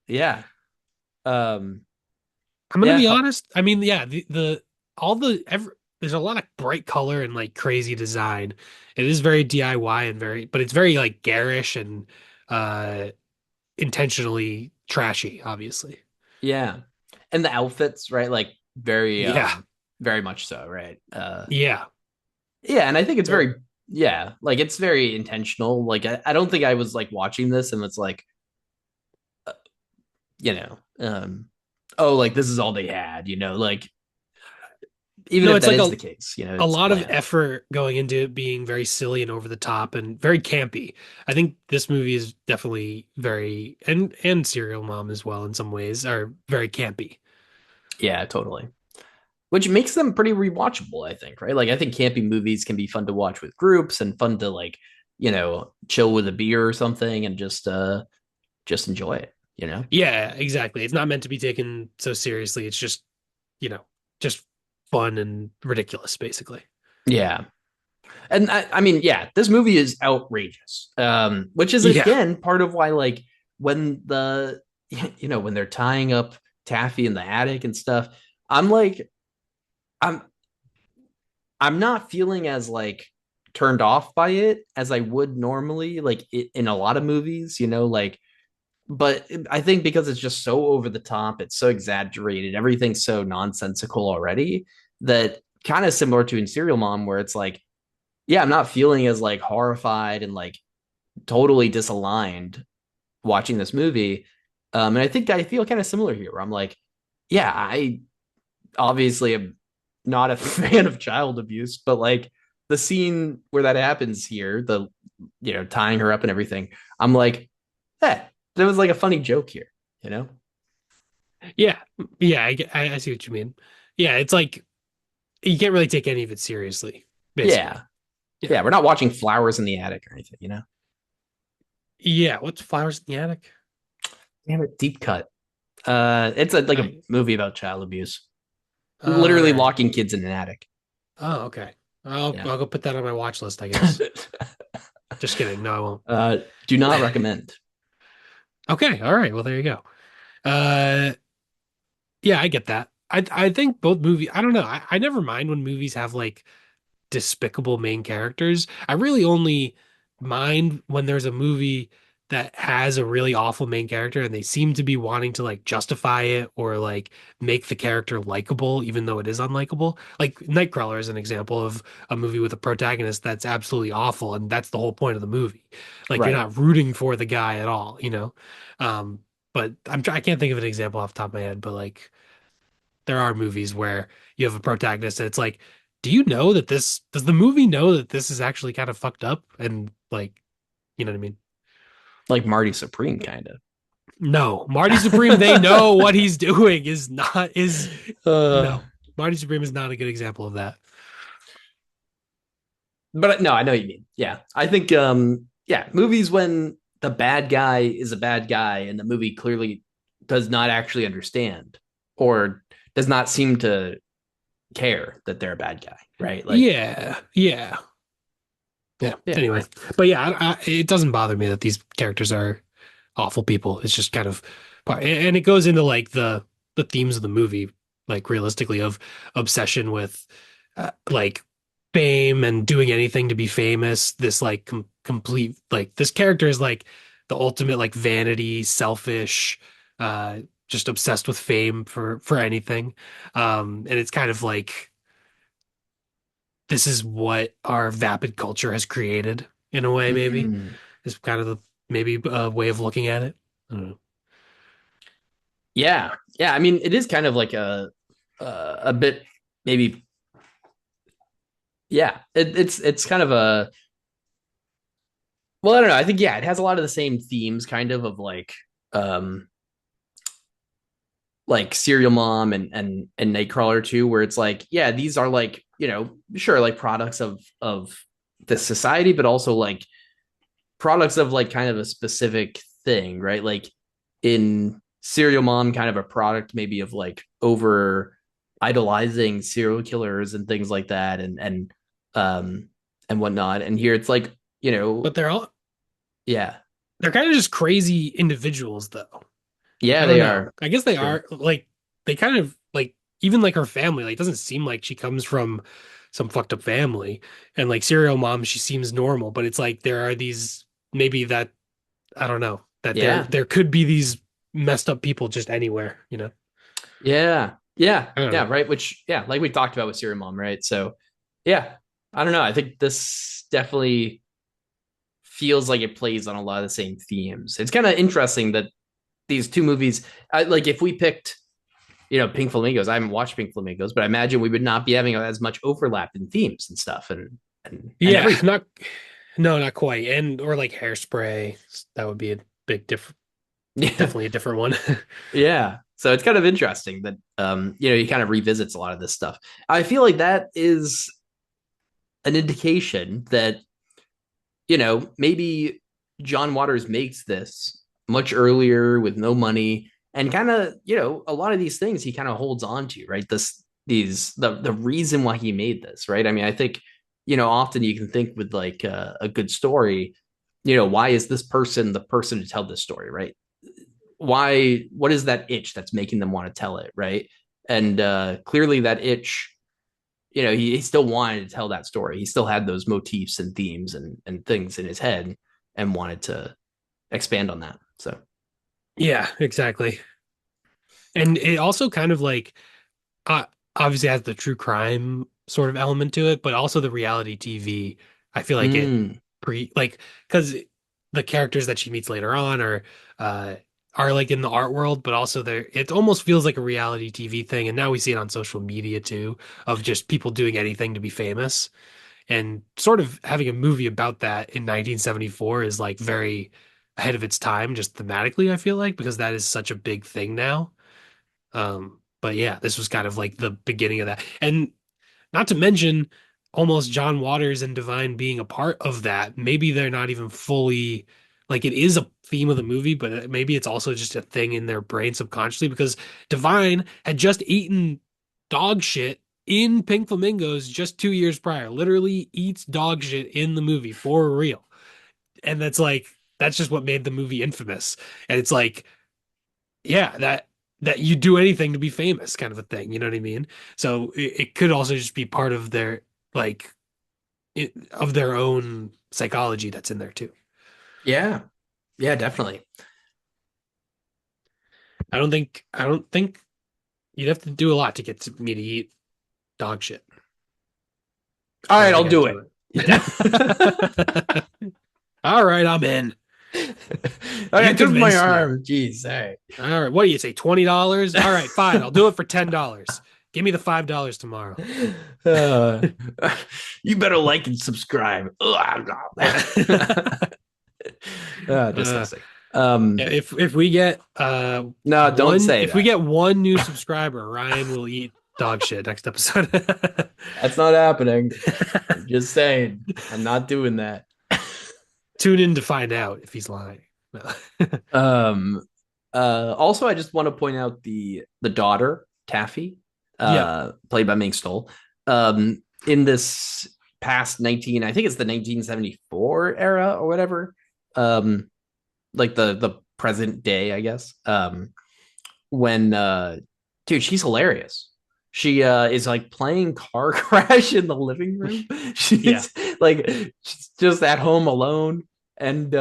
yeah, um, I'm gonna be yeah, honest. I mean, yeah, the all the every there's a lot of bright color and like crazy design. It is very DIY and but it's very like garish and uh intentionally trashy, obviously. yeah. And the outfits, right? Like very, Yeah. very much so, right? Yeah. Yeah, and I think it's Very. very, yeah, like it's very intentional. Like I don't think I was like watching this and it's like, uh, you know, oh, like this is all they had, like even No, if it's that like is the case, a it's lot of planned. effort going into it being very silly and over the top and very campy. I think this movie is definitely very and Serial Mom as well in some ways are very campy. Yeah, totally. Which makes them pretty rewatchable, I think, right? Like I think campy movies can be fun to watch with groups and fun to like, chill with a beer or something and just enjoy it. Yeah, exactly. It's not meant to be taken so seriously. It's just, you know, just fun and ridiculous, basically. Yeah. And I mean, yeah, this movie is outrageous. Which is Yeah. again part of why, like, when when they're tying up Taffy in the attic and stuff, I'm like, I'm I'm not feeling as like turned off by it as I would normally, like in a lot of movies, like. But I think because it's just so over the top, it's so exaggerated, everything's so nonsensical already that kind of similar to in Serial Mom, where it's like, yeah, I'm not feeling as like horrified and like totally disaligned watching this movie. And I think I feel kind of similar here, where I'm like, yeah, I obviously am not a fan of child abuse, but like the scene where that happens here, the tying her up and everything, I'm like, eh, there was like a funny joke here. Yeah. Yeah. I see what you mean. Yeah. It's like you can't really take any of it seriously, Yeah, basically. Yeah. yeah, we're not watching Flowers in the Attic or anything. Yeah. What's Flowers in the Attic? Damn it, deep cut. It's like a I, movie about child abuse, all literally right. locking kids in an attic. Oh, okay. I'll Yeah. I'll go put that on my watch list, I guess. Just kidding. No, I won't. Do not recommend. Okay. All right. Well, there you go. Uh, yeah, I get that. I think both movies, I don't know. I never mind when movies have like despicable main characters. I really only mind when there's a movie that has a really awful main character and they seem to be wanting to like justify it or like make the character likable, even though it is unlikable. Like Nightcrawler is an example of a movie with a protagonist that's absolutely awful, and that's the whole point of the movie. Like you're Right. not rooting for the guy at all, you know? Um, but I can't think of an example off the top of my head, but like there are movies where you have a protagonist and it's like, do you know that this does the movie know that this is actually kind of fucked up and like, you know what I mean? Like Marty Supreme, kind No, Marty Supreme, they of. know what he's doing is not is uh, no. Marty Supreme is not a good example of that. but no, I know what you mean. Yeah. I think yeah, movies when the bad guy is a bad guy and the movie clearly does not actually understand or does not seem to care that they're a bad guy, right? Like, Yeah, yeah, yeah. yeah, Anyway, but yeah, it doesn't bother me that these characters are awful people. It's just kind of, and it goes into like the themes of the movie, like realistically of obsession with like fame and doing anything to be famous. This like complete like this character is like the ultimate like vanity, selfish, just obsessed with fame for anything. And it's kind of like this is what our vapid culture has created in a way, maybe Mm. is kind of the maybe a way of looking at it. I don't know. Yeah, yeah. I mean, it is kind of like a bit maybe. Yeah, it's kind of a well, I don't know. I think yeah, it has a lot of the same themes, kind of um like Serial Mom and Nightcrawler too, where it's like yeah, these are like sure like products of the society, but also like products of like kind of a specific thing, right? Like in Serial Mom, kind of a product maybe of like over idolizing serial killers and things like that, um and whatnot. And here it's like But yeah, they're kind of just crazy individuals, though. yeah, I don't they know. are I guess they true. are like they kind of like even like her family. Like, it doesn't seem like she comes from some fucked up family. And like serial mom, she seems normal, but it's like there are these maybe that I don't know that Yeah, there could be these messed up people just anywhere. You know? yeah, yeah, I don't yeah, know. right. Which yeah, like we talked about with Serial Mom, right? So yeah, I don't know. I think this definitely feels like it plays on a lot of the same themes. It's kind of interesting that these two movies, like if we picked, Pink Flamingos, I haven't watched Pink Flamingos, but I imagine we would not be having as much overlap in themes and stuff and Yeah, everything. not no, not quite. And or like hairspray. That would be a big different, Yeah, definitely a different one. yeah. So it's kind of interesting that he kind of revisits a lot of this stuff. I feel like that is an indication that maybe John Waters makes this much earlier with no money and kind of, a lot of these things he kind of holds on to, right? The reason why he made this, right? I mean, I think, often you can think with like a good story, why is this person the person to tell this story, right? What is that itch that's making them want to tell it, right? And clearly that itch he still wanted to tell that story. He still had those motifs and themes and things in his head and wanted to expand on that. So, Yeah, exactly. And it also kind of like uh, obviously has the true crime sort of element to it, but also the reality TV. I feel like it mm, pre like because the characters that she meets later on uh are like in the art world, but also there it almost feels like a reality TV thing. And now we see it on social media too, of just people doing anything to be famous. And sort of having a movie about that in 1974 is like very ahead of its time, just thematically, I feel like, because that is such a big thing now. But yeah, this was kind of like the beginning of that. And not to mention almost John Waters and Divine being a part of that. Maybe they're not even fully like it is a theme of the movie, but maybe it's also just a thing in their brain subconsciously because Divine had just eaten dog shit in Pink Flamingos just 2 years prior. Literally eats dog shit in the movie for real. And that's just what made the movie infamous. And it's like yeah, that you do anything to be famous kind of a thing, you know what I mean? So it could also just be part of their like of their own psychology that's in there too. yeah, yeah, definitely. I don't think you'd have to do a lot to get me to eat dog shit. All I right, don't I'll think I'd do do it. Yeah. it. All right, I'm in. I You got just my convinced me. arm. Jeez. All right. All right, what do you say, $20? All right, fine, I'll do it for $10. Give me the $5 tomorrow. Uh, you better like and subscribe. Uh, Disgusting. Yeah, if we get No, don't one say if we that. get one new subscriber, Ryan will eat dog shit next episode. That's not happening. I'm just saying. I'm not doing that. Tune in to find out if he's lying. No. Um, also, I just want to point out the daughter Taffy, Yep. played by Ming Stoll, in this past 19, I think it's the 1974 era or whatever, um, like the present day, I guess. When dude, she's hilarious. She is like playing Car Crash in the living room. Yeah. She's like she's just at home alone and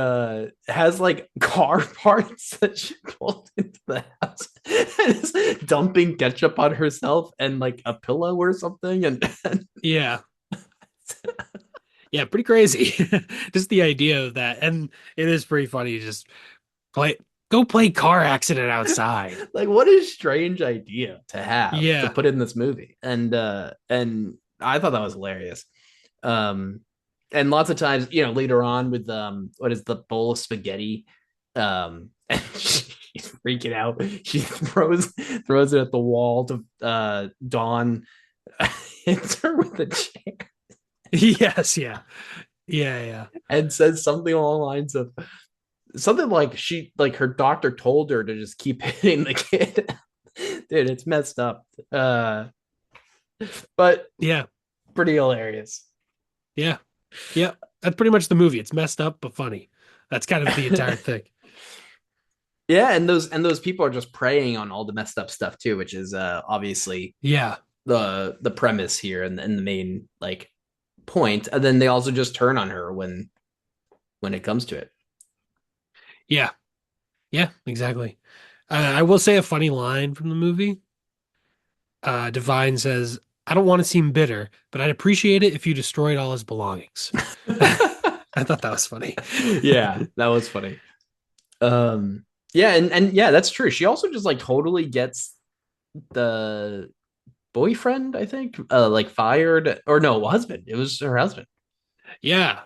has like car parts that she pulled into the house. Just dumping ketchup on herself and like a pillow or something. And Yeah. Yeah, pretty crazy. Just the idea of that. And it is pretty funny to just play go play car accident outside. like, what a strange idea to have to Yeah. put in this movie. And I thought that was hilarious. Um, and lots of times, later on with what is the bowl of spaghetti? And she's freaking out. She throws it at the wall to Dawn hits her with a chair Yes, yeah. Yeah, yeah. and says something along the lines of something like her doctor told her to just keep hitting the kid. Dude, it's messed up. But Yeah. pretty hilarious. Yeah. Yeah. That's pretty much the movie. It's messed up but funny. That's kind of the entire thing. Yeah, and those people are just preying on all the messed up stuff too, which is obviously Yeah. the premise here and the main like point. And then they also just turn on her when it comes to it. Yeah. Yeah, exactly. I will say a funny line from the movie. Divine says, I don't want to seem bitter, but I'd appreciate it if you destroyed all his belongings. I thought that was funny. Yeah, that was funny. Um, yeah, and yeah, that's true. She also just like totally gets the boyfriend, I think, like fired or no, husband. It was her husband. Yeah.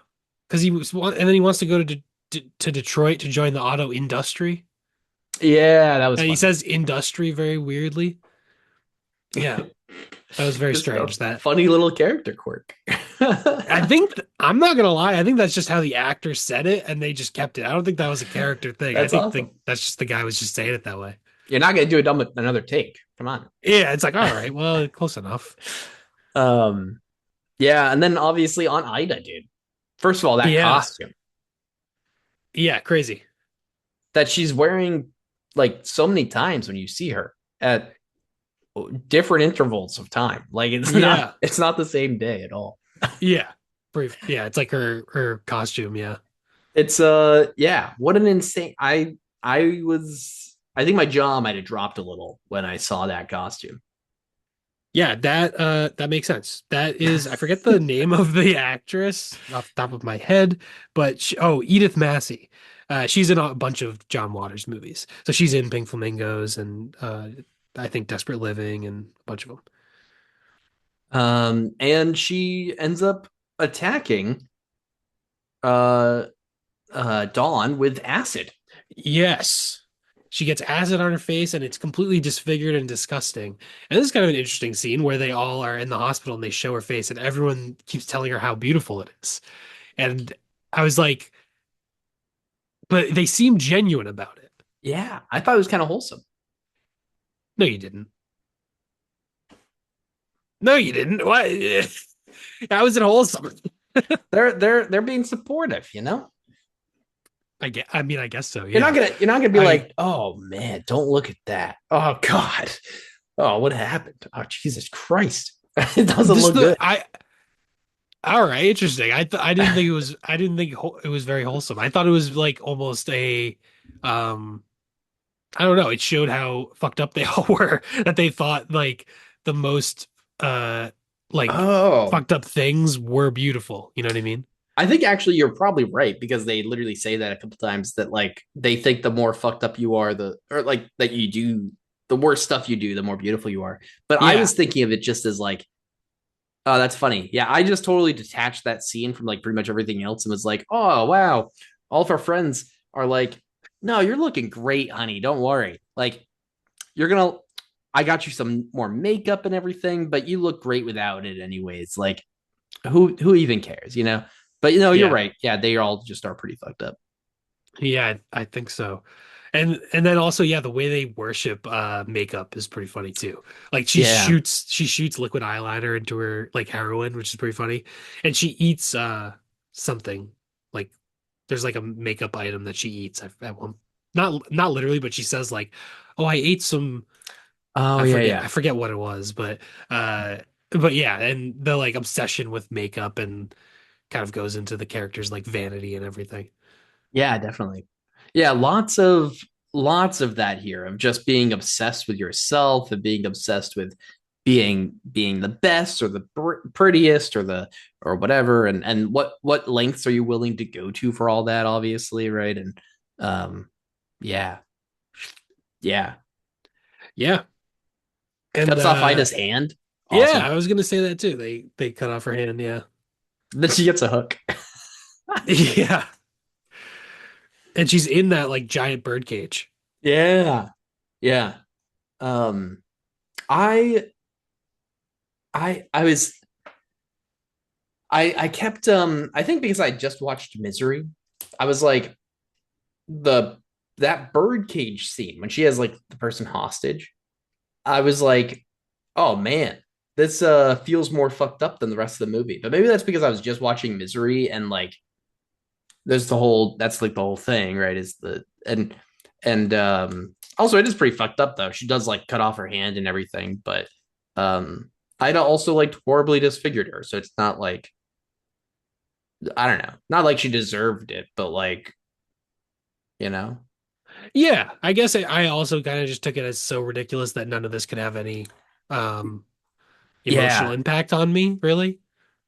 Because and then he wants to go to Detroit to join the auto industry. Yeah, that was And he funny. says industry very weirdly. Yeah, that was very Just a strange. That funny little character quirk. I think I'm not gonna lie. I think that's just how the actor said it, and they just kept it. I don't think that was a character thing. I That's think awesome. that's just the guy was just saying it that way. You're not gonna do it with another take. Come on. Yeah, it's like all right, well, close enough. Um, yeah, and then obviously on Ida, dude. First of all, that Yeah, costume yeah, crazy. that she's wearing like so many times when you see her at different intervals of time. Like it's not Yeah, it's not the same day at all. yeah, yeah. It's like her costume. Yeah, It's yeah, what an insane I think my jaw might have dropped a little when I saw that costume. yeah. That makes sense. That is, I forget the name of the actress off the top of my head, but Edith Massey. She's in a bunch of John Waters movies. So she's in Pink Flamingos and I think Desperate Living and a bunch of them. And she ends up attacking uh Dawn with acid. Yes. She gets acid on her face and it's completely disfigured and disgusting. And this is kind of an interesting scene where they all are in the hospital and they show her face and everyone keeps telling her how beautiful it is. And I was like, but they seem genuine about it. Yeah, I thought it was kind of wholesome. No, you didn't. No, you didn't. What? How is it wholesome? They're being supportive, you know? I mean, I guess so. You're not Yeah. gonna you're not gonna be I like, oh man, don't look at that. Oh God. Oh, what happened? Oh, Jesus Christ. It doesn't just look good. all right, interesting. I didn't think it was it was very wholesome. I thought it was like almost a um I don't know. It showed how fucked up they all were. That they thought like the most like Oh, fucked up things were beautiful. You know what I mean? I think actually you're probably right because they literally say that a couple times that like they think the more fucked up you are, the or like that you do the worse stuff you do, the more beautiful you are. But I Yeah. was thinking of it just as like, oh, that's funny. Yeah, I just totally detached that scene from like pretty much everything else and was like, oh wow, all of our friends are like, no, you're looking great, honey. Don't worry. Like you're gonna I got you some more makeup and everything, but you look great without it anyways. Like who even cares, you know? But you're Yeah. right. Yeah, they all just are pretty fucked up. Yeah, I think so. And then also, yeah, the way they worship makeup is pretty funny too. Like Yeah. she shoots liquid eyeliner into her like heroin, which is pretty funny. And she eats something like there's like a makeup item that she eats at one not literally, but she says like, "Oh, I ate some Oh yeah, I yeah. forget what it was, but yeah, and the like obsession with makeup and kind of goes into the character's like vanity and everything." Yeah, definitely. Yeah, lots of lots of that here of just being obsessed with yourself and being obsessed with being the best or the prettiest or the or whatever, and what lengths are you willing to go to for all that, obviously, right? And um yeah, yeah. Yeah. And Cuts off Ida's hand. yeah, Awesome. I was gonna say that too. They cut off her hand, yeah. Then she gets a hook. Yeah. And she's in that like giant bird cage. Yeah. Yeah. Um I I was I kept I think because I just watched Misery, I was like the that bird cage scene when she has like the person hostage. I was like, oh man, this feels more fucked up than the rest of the movie. But maybe that's because I was just watching Misery and like there's the whole that's like the whole thing, right? Is the and also it is pretty fucked up though. She does like cut off her hand and everything, but Ida also like horribly disfigured her, so it's not like I don't know, not like she deserved it, but like you know, Yeah, I guess I also kind of just took it as so ridiculous that none of this could have any um emotional yeah, impact on me, really.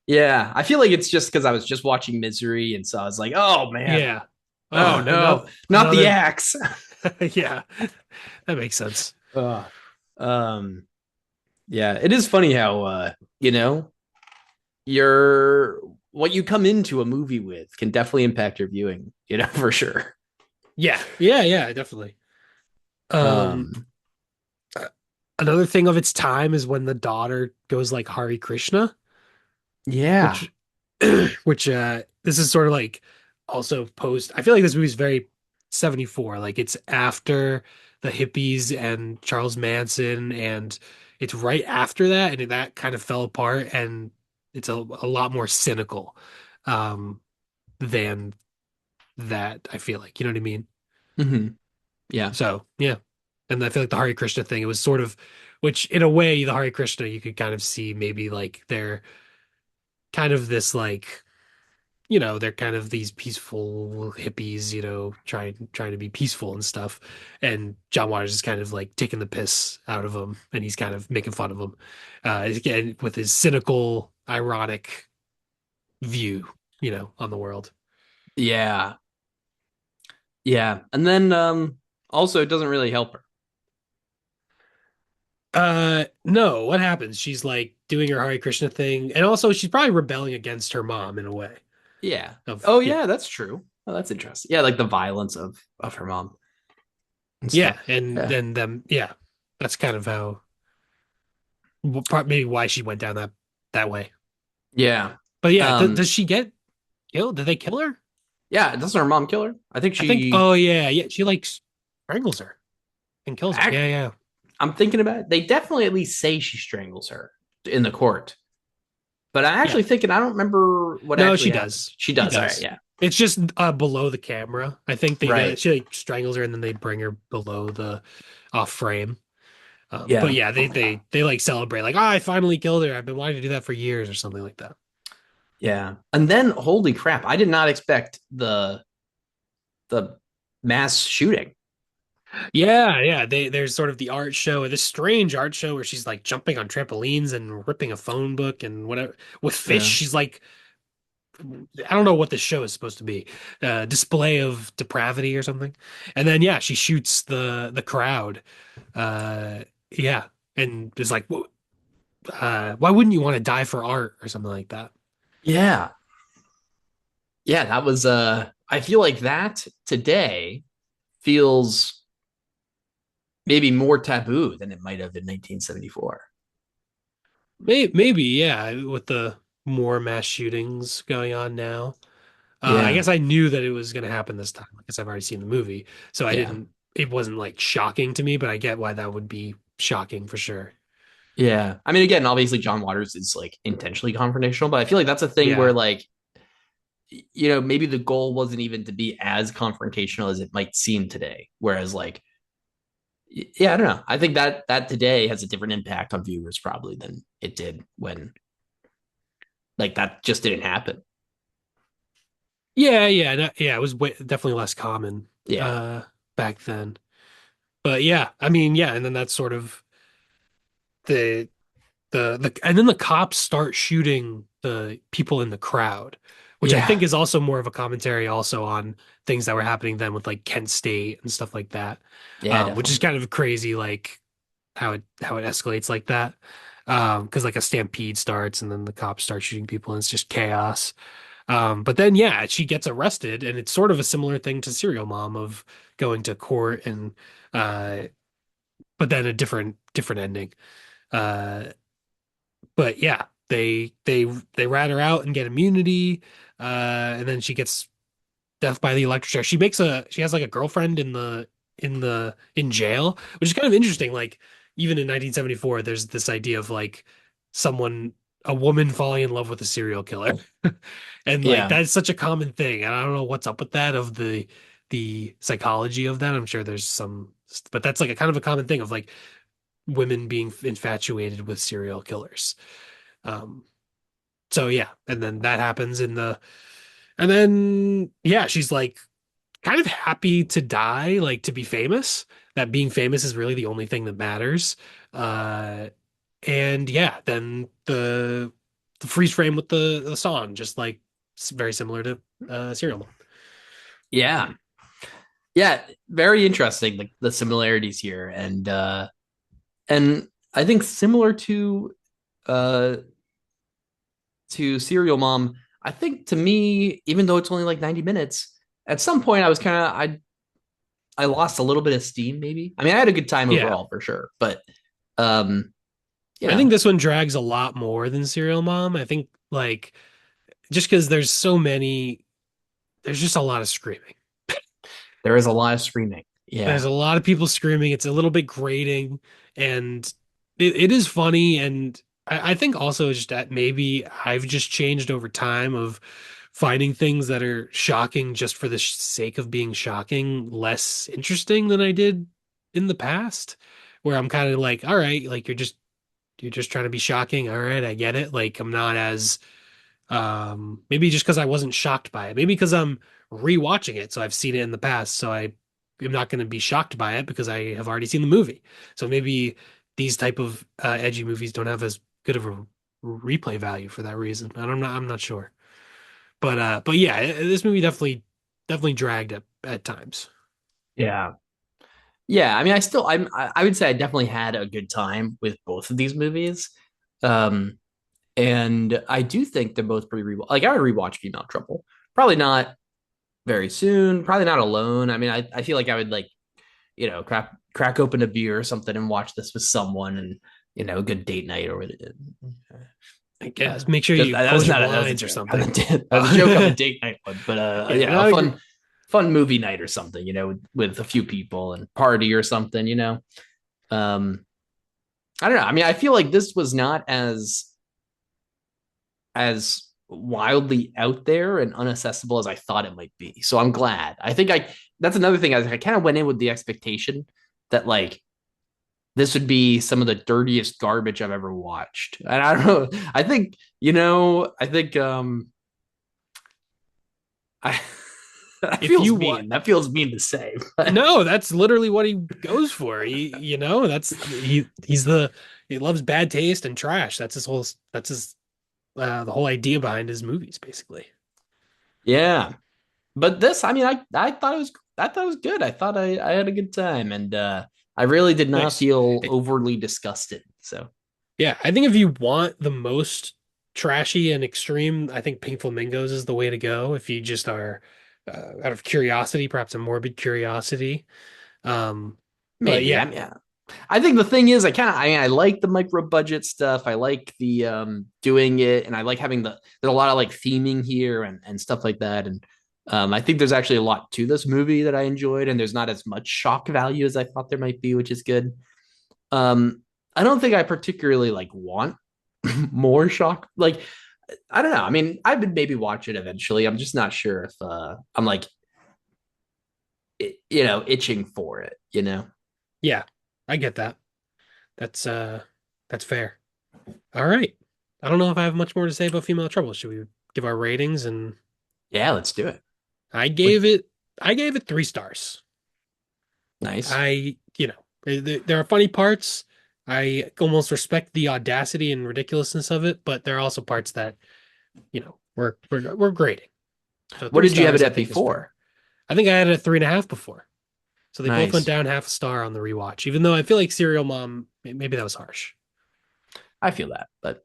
yeah. I feel like it's just because I was just watching Misery, and so I was like, oh man, Yeah. oh Oh, no, not the another axe. yeah, that makes sense. uh, um, yeah, it is funny how you know your what you come into a movie with can definitely impact your viewing, you know, for sure. Yeah. Yeah, yeah, definitely. Um Um, Another thing of its time is when the daughter goes like Hare Krishna, yeah. which which this is sort of like also post I feel like this movie's very 74, like it's after the hippies and Charles Manson, and it's right after that, and that kind of fell apart, and it's a lot more cynical um than that, I feel like, you know what I mean? Hmm. Yeah. So yeah. And I feel like the Hare Krishna thing, it was sort of, which in a way the Hare Krishna you could kind of see maybe like they're kind of this like, they're kind of these peaceful hippies, trying to be peaceful and stuff. And John Waters is kind of like taking the piss out of them, and he's kind of making fun of them. Again, with his cynical, ironic view, on the world. Yeah. Yeah. And then also it doesn't really help her. No, what happens? She's like doing her Hare Krishna thing, and also she's probably rebelling against her mom in a way. Yeah. Of Oh yeah, yeah, that's true. Oh, that's interesting. Yeah, like the violence of her mom and yeah, stuff. and Yeah. then them, yeah, that's kind of how part maybe why she went down that way. Yeah. But yeah, Um does she get killed? Did they kill her? yeah, doesn't her mom kill her? I think I think. she Oh yeah, yeah. She like strangles her and kills her. act Yeah, yeah, I'm thinking about it. They definitely at least say she strangles her in the court. But I'm yeah. actually thinking I don't remember what No, actually she happens. does. She She does. All right, does. yeah. It's just below the camera. I think Right. she like strangles her, and then they bring her below the off frame. But Yeah. yeah, they like celebrate like, oh, I finally killed her. I've been wanting to do that for years or something like that. Yeah. And then holy crap, I did not expect the mass shooting. Yeah, yeah. There's sort of the art show, this strange art show where she's like jumping on trampolines and ripping a phone book and whatever with fish. Yeah. She's like, I don't know what this show is supposed to be, display of depravity or something. And then yeah, she shoots the crowd. Uh, yeah, and is like, why wouldn't you want to die for art or something like that? Yeah. Yeah, that was I feel like that today feels maybe more taboo than it might have in 1974. Maybe yeah, with the more mass shootings going on now. I Yeah. guess I knew that it was going to happen this time because I've already seen the movie. So Yeah. it wasn't like shocking to me, but I get why that would be shocking for sure. Yeah. I mean, again, obviously John Waters is like intentionally confrontational, but I feel like that's a thing where Yeah. like maybe the goal wasn't even to be as confrontational as it might seem today. Whereas like yeah, I don't know. I think that today has a different impact on viewers probably than it did when like that just didn't happen. Yeah. Yeah. Yeah. It was definitely less common Yeah. back then. But yeah, I mean, yeah, and then that's sort of the and then the cops start shooting the people in the crowd, which I Yeah. think is also more of a commentary also on things that were happening then with like Kent State and stuff like that. Yeah, Which is definitely. kind of crazy, like how it escalates like that. Because like a stampede starts and then the cops start shooting people and it's just chaos. But then yeah, she gets arrested and it's sort of a similar thing to Serial Mom of going to court and uh but then a different ending. Uh but yeah, they rat her out and get immunity. And then she gets death by the electric chair. She has like a girlfriend in jail, which is kind of interesting. Like even in 1974, there's this idea of like someone a woman falling in love with a serial killer. And like Yeah. that's such a common thing. And I don't know what's up with that of the psychology of that. I'm sure there's some, but that's like a kind of a common thing of like women being infatuated with serial killers. Um, so yeah, and then that happens and then yeah, she's like kind of happy to die, like to be famous, that being famous is really the only thing that matters. Uh, and yeah, then the freeze frame with the song, just like very similar to Serial Mom. Yeah. Yeah. Very interesting, the similarities here. And I think similar uh to Serial Mom, I think to me, even though it's only like 90 minutes, at some point I was kind of I lost a little bit of steam, maybe. I mean, I had a good time Yeah, overall for sure, but um, you I think know, this one drags a lot more than Serial Mom. I think like just because there's just a lot of screaming. there is a lot of screaming. There's Yeah, a lot of people screaming. It's a little bit grating, and it is funny. And I think also just that maybe I've just changed over time of finding things that are shocking just for the sake of being shocking less interesting than I did in the past, where I'm kind of like, all right, like you're just trying to be shocking. All right, I get it. Like I'm not as maybe just because I wasn't shocked by it. Maybe because I'm rewatching it, so I've seen it in the past, so I am not going to be shocked by it because I have already seen the movie. So maybe these type of edgy movies don't have as good of a replay value for that reason. I'm not sure. But yeah, this movie definitely dragged at times. yeah, yeah. I mean, I would say I definitely had a good time with both of these movies. Um, and I do think they're both pretty like I would rewatch Female Trouble. Probably not very soon. Probably not alone. I mean, I feel like I would like crack open a beer or something and watch this with someone and a good date night or I guess make sure just you that close was your not that was a blinds or joke on something. that was a joke on the date night one, but Yeah, yeah, a not a gr fun movie night or something, with a few people and party or something. Um, I don't know. I mean, I feel like this was not as wildly out there and unaccessible as I thought it might be. So I'm glad. I think that's another thing. I kind of went in with the expectation that like this would be some of the dirtiest garbage I've ever watched. And I don't know. I think I that if feels you want. mean. That feels mean to say. But No, that's literally what he goes for. He loves bad taste and trash. That's his the whole idea behind his movies, basically. yeah. But this, I mean, I thought it was good. I thought I had a good time and I really did not Nice. feel overly disgusted. So Yeah, I think if you want the most trashy and extreme, I think Pink Flamingos is the way to go. If you just are out of curiosity, perhaps a morbid curiosity. Um, but maybe. I yeah, mean, yeah. I think the thing is, I like the micro budget stuff. I like the doing it, and I like having there's a lot of like theming here and stuff like that. And I think there's actually a lot to this movie that I enjoyed, and there's not as much shock value as I thought there might be, which is good. Um, I don't think I particularly like want more shock. Like, I don't know. I mean, I would maybe watch it eventually. I'm just not sure if I'm like itching for it. yeah, I get that. That's uh that's fair. All right. I don't know if I have much more to say about Female Trouble. Should we give our ratings? And Yeah, let's do it. I What gave it I gave it 3 stars. nice. I you know, there are funny parts. I almost respect the audacity and ridiculousness of it, but there are also parts that, we're grading. So What three did you have it stars, I at think, is fair. before? I think I had it at 3.5 before. So they both went Nice. down half a star on the rewatch, even though I feel like Serial Mom, maybe that was harsh. I feel that. But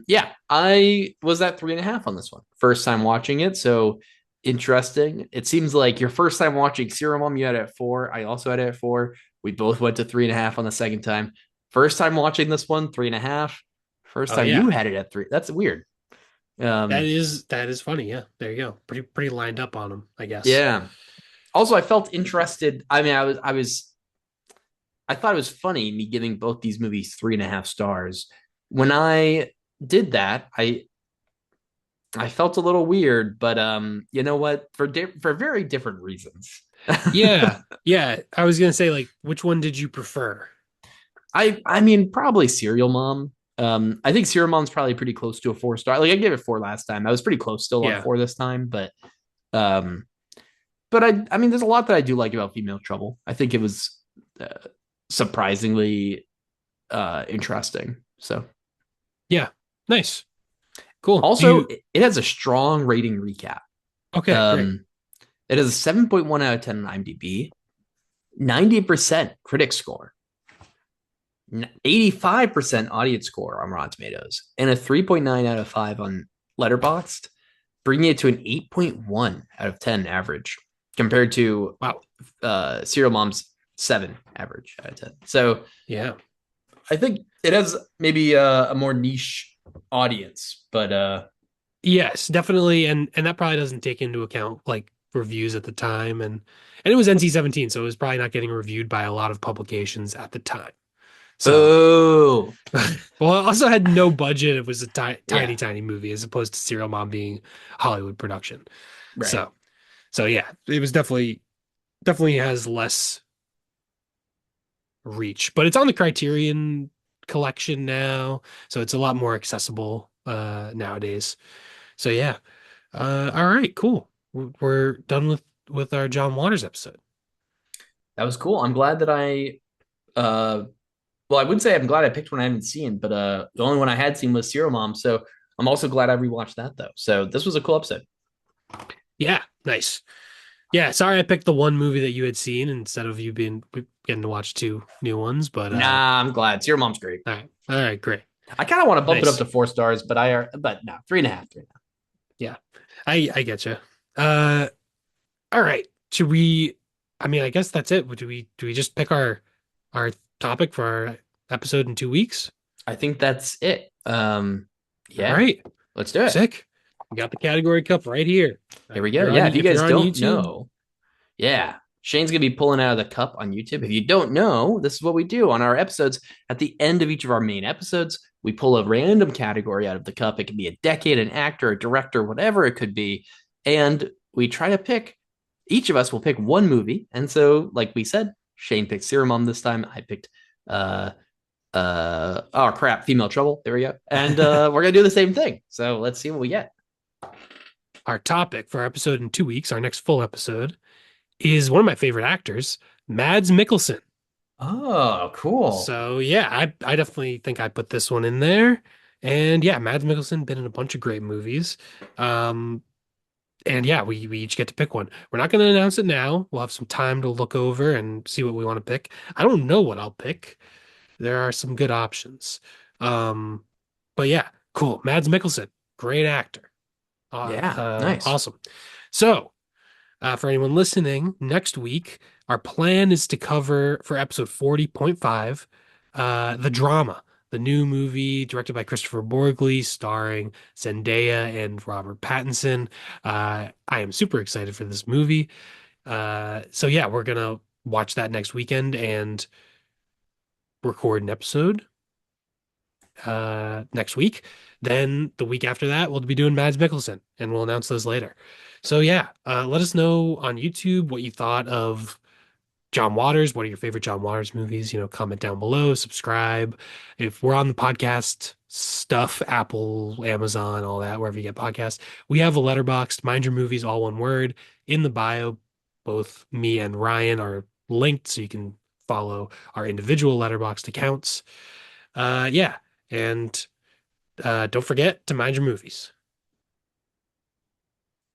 yeah, I was at 3.5 on this one. First time watching it. So interesting. It seems like your first time watching Serial Mom, you had it at 4. I also had it at 4. We both went to 3.5 on the second time. First time watching this one, 3.5. First Oh time you yeah, had it at 3. That's weird. that Um, is that is funny. Yeah, there you go. Pretty lined up on them, I guess. yeah. Also, I felt interested. I mean, I thought it was funny me giving both these movies 3.5 stars. When I did that, I felt a little weird, but you know what? For very different reasons. Yeah, yeah. I was gonna say, like, which one did you prefer? I mean probably Serial Mom. I think Serial Mom's probably pretty close to a 4 star. Like I gave it 4 last time. I was pretty close still on Yeah, 4 this time, um but I mean there's a lot that I do like about Female Trouble. I think it was uh, surprisingly interesting. So yeah. Nice, cool. Do also you? it has a strong rating recap. Okay, great. Um it has a 7.1 out of 10 on IMDb, 90% critic score, 85% audience score on Rotten Tomatoes, and a 3.9 out of 5 on Letterboxd, bringing it to an 8.1 out of 10 average compared to Wow. Serial Mom's 7 average out of 10. So Yeah. I think it has maybe a more niche audience, but Yes, definitely, and that probably doesn't take into account like reviews at the time, and it was NC-17, so it was probably not getting reviewed by a lot of publications at the time. So, boo. well, it also had no budget. It was a Yeah, tiny movie as opposed to Serial Mom being Hollywood production. right. So, so yeah, it was definitely has less reach, but it's on the Criterion collection now, so it's a lot more accessible nowadays. So yeah. All right, cool. We're done with our John Waters episode. That was cool. I'm glad that uh well, I wouldn't say I'm glad I picked one I haven't seen, but the only one I had seen was Serial Mom. So I'm also glad I rewatched that though. So this was a cool episode. Yeah, nice. Yeah, sorry I picked the one movie that you had seen instead of you being getting to watch two new ones, but Nah, I'm glad. Serial Mom's great. all right, great. I kind of want to bump it up Nice. to 4 stars, but no, 3.5, 3.5. Yeah. I get you. Uh all right. Should we I mean, I guess that's it. Do we just pick our topic for our episode in 2 weeks? I think that's it. All Yeah, right. let's do it. Sick. We got the category cup right here. Here we If go. you're on Yeah, if you if guys you're on don't YouTube, know, yeah, Shane's gonna be pulling out of the cup on YouTube. If you don't know, this is what we do on our episodes. At the end of each of our main episodes, we pull a random category out of the cup. It can be a decade, an actor, a director, whatever it could be, and we try to pick. Each of us will pick one movie, and so, like we said, Shane picked Serial Mom this time. I picked uh oh crap, Female Trouble. There we go, and we're gonna do the same thing. So let's see what we get. our topic for our episode in 2 weeks, our next full episode, is one of my favorite actors, Mads Mikkelsen. Oh, cool. So yeah, I definitely think I put this one in there. And yeah, Mads Mikkelsen been in a bunch of great movies. Um, and yeah, we each get to pick one. We're not going to announce it now. We'll have some time to look over and see what we want to pick. I don't know what I'll pick. There are some good options. Um, but yeah, cool. Mads Mikkelsen, great actor. Yeah, nice. Awesome. So, for anyone listening, next week, our plan is to cover for episode 40.5, The Drama, the new movie directed by Christopher Borgli, starring Zendaya and Robert Pattinson. I am super excited for this movie. So yeah, we're gonna watch that next weekend and record an episode next week. Then the week after that, we'll be doing Mads Mikkelsen, and we'll announce those later. So yeah, let us know on YouTube what you thought of John Waters. What are your favorite John Waters movies? Comment down below, subscribe. If we're on the podcast stuff, Apple, Amazon, all that, wherever you get podcasts, we have a letterboxed, Mind Your Movies, all one word, in the bio. Both me and Ryan are linked, so you can follow our individual letterboxd accounts. Yeah, and don't forget to mind your movies.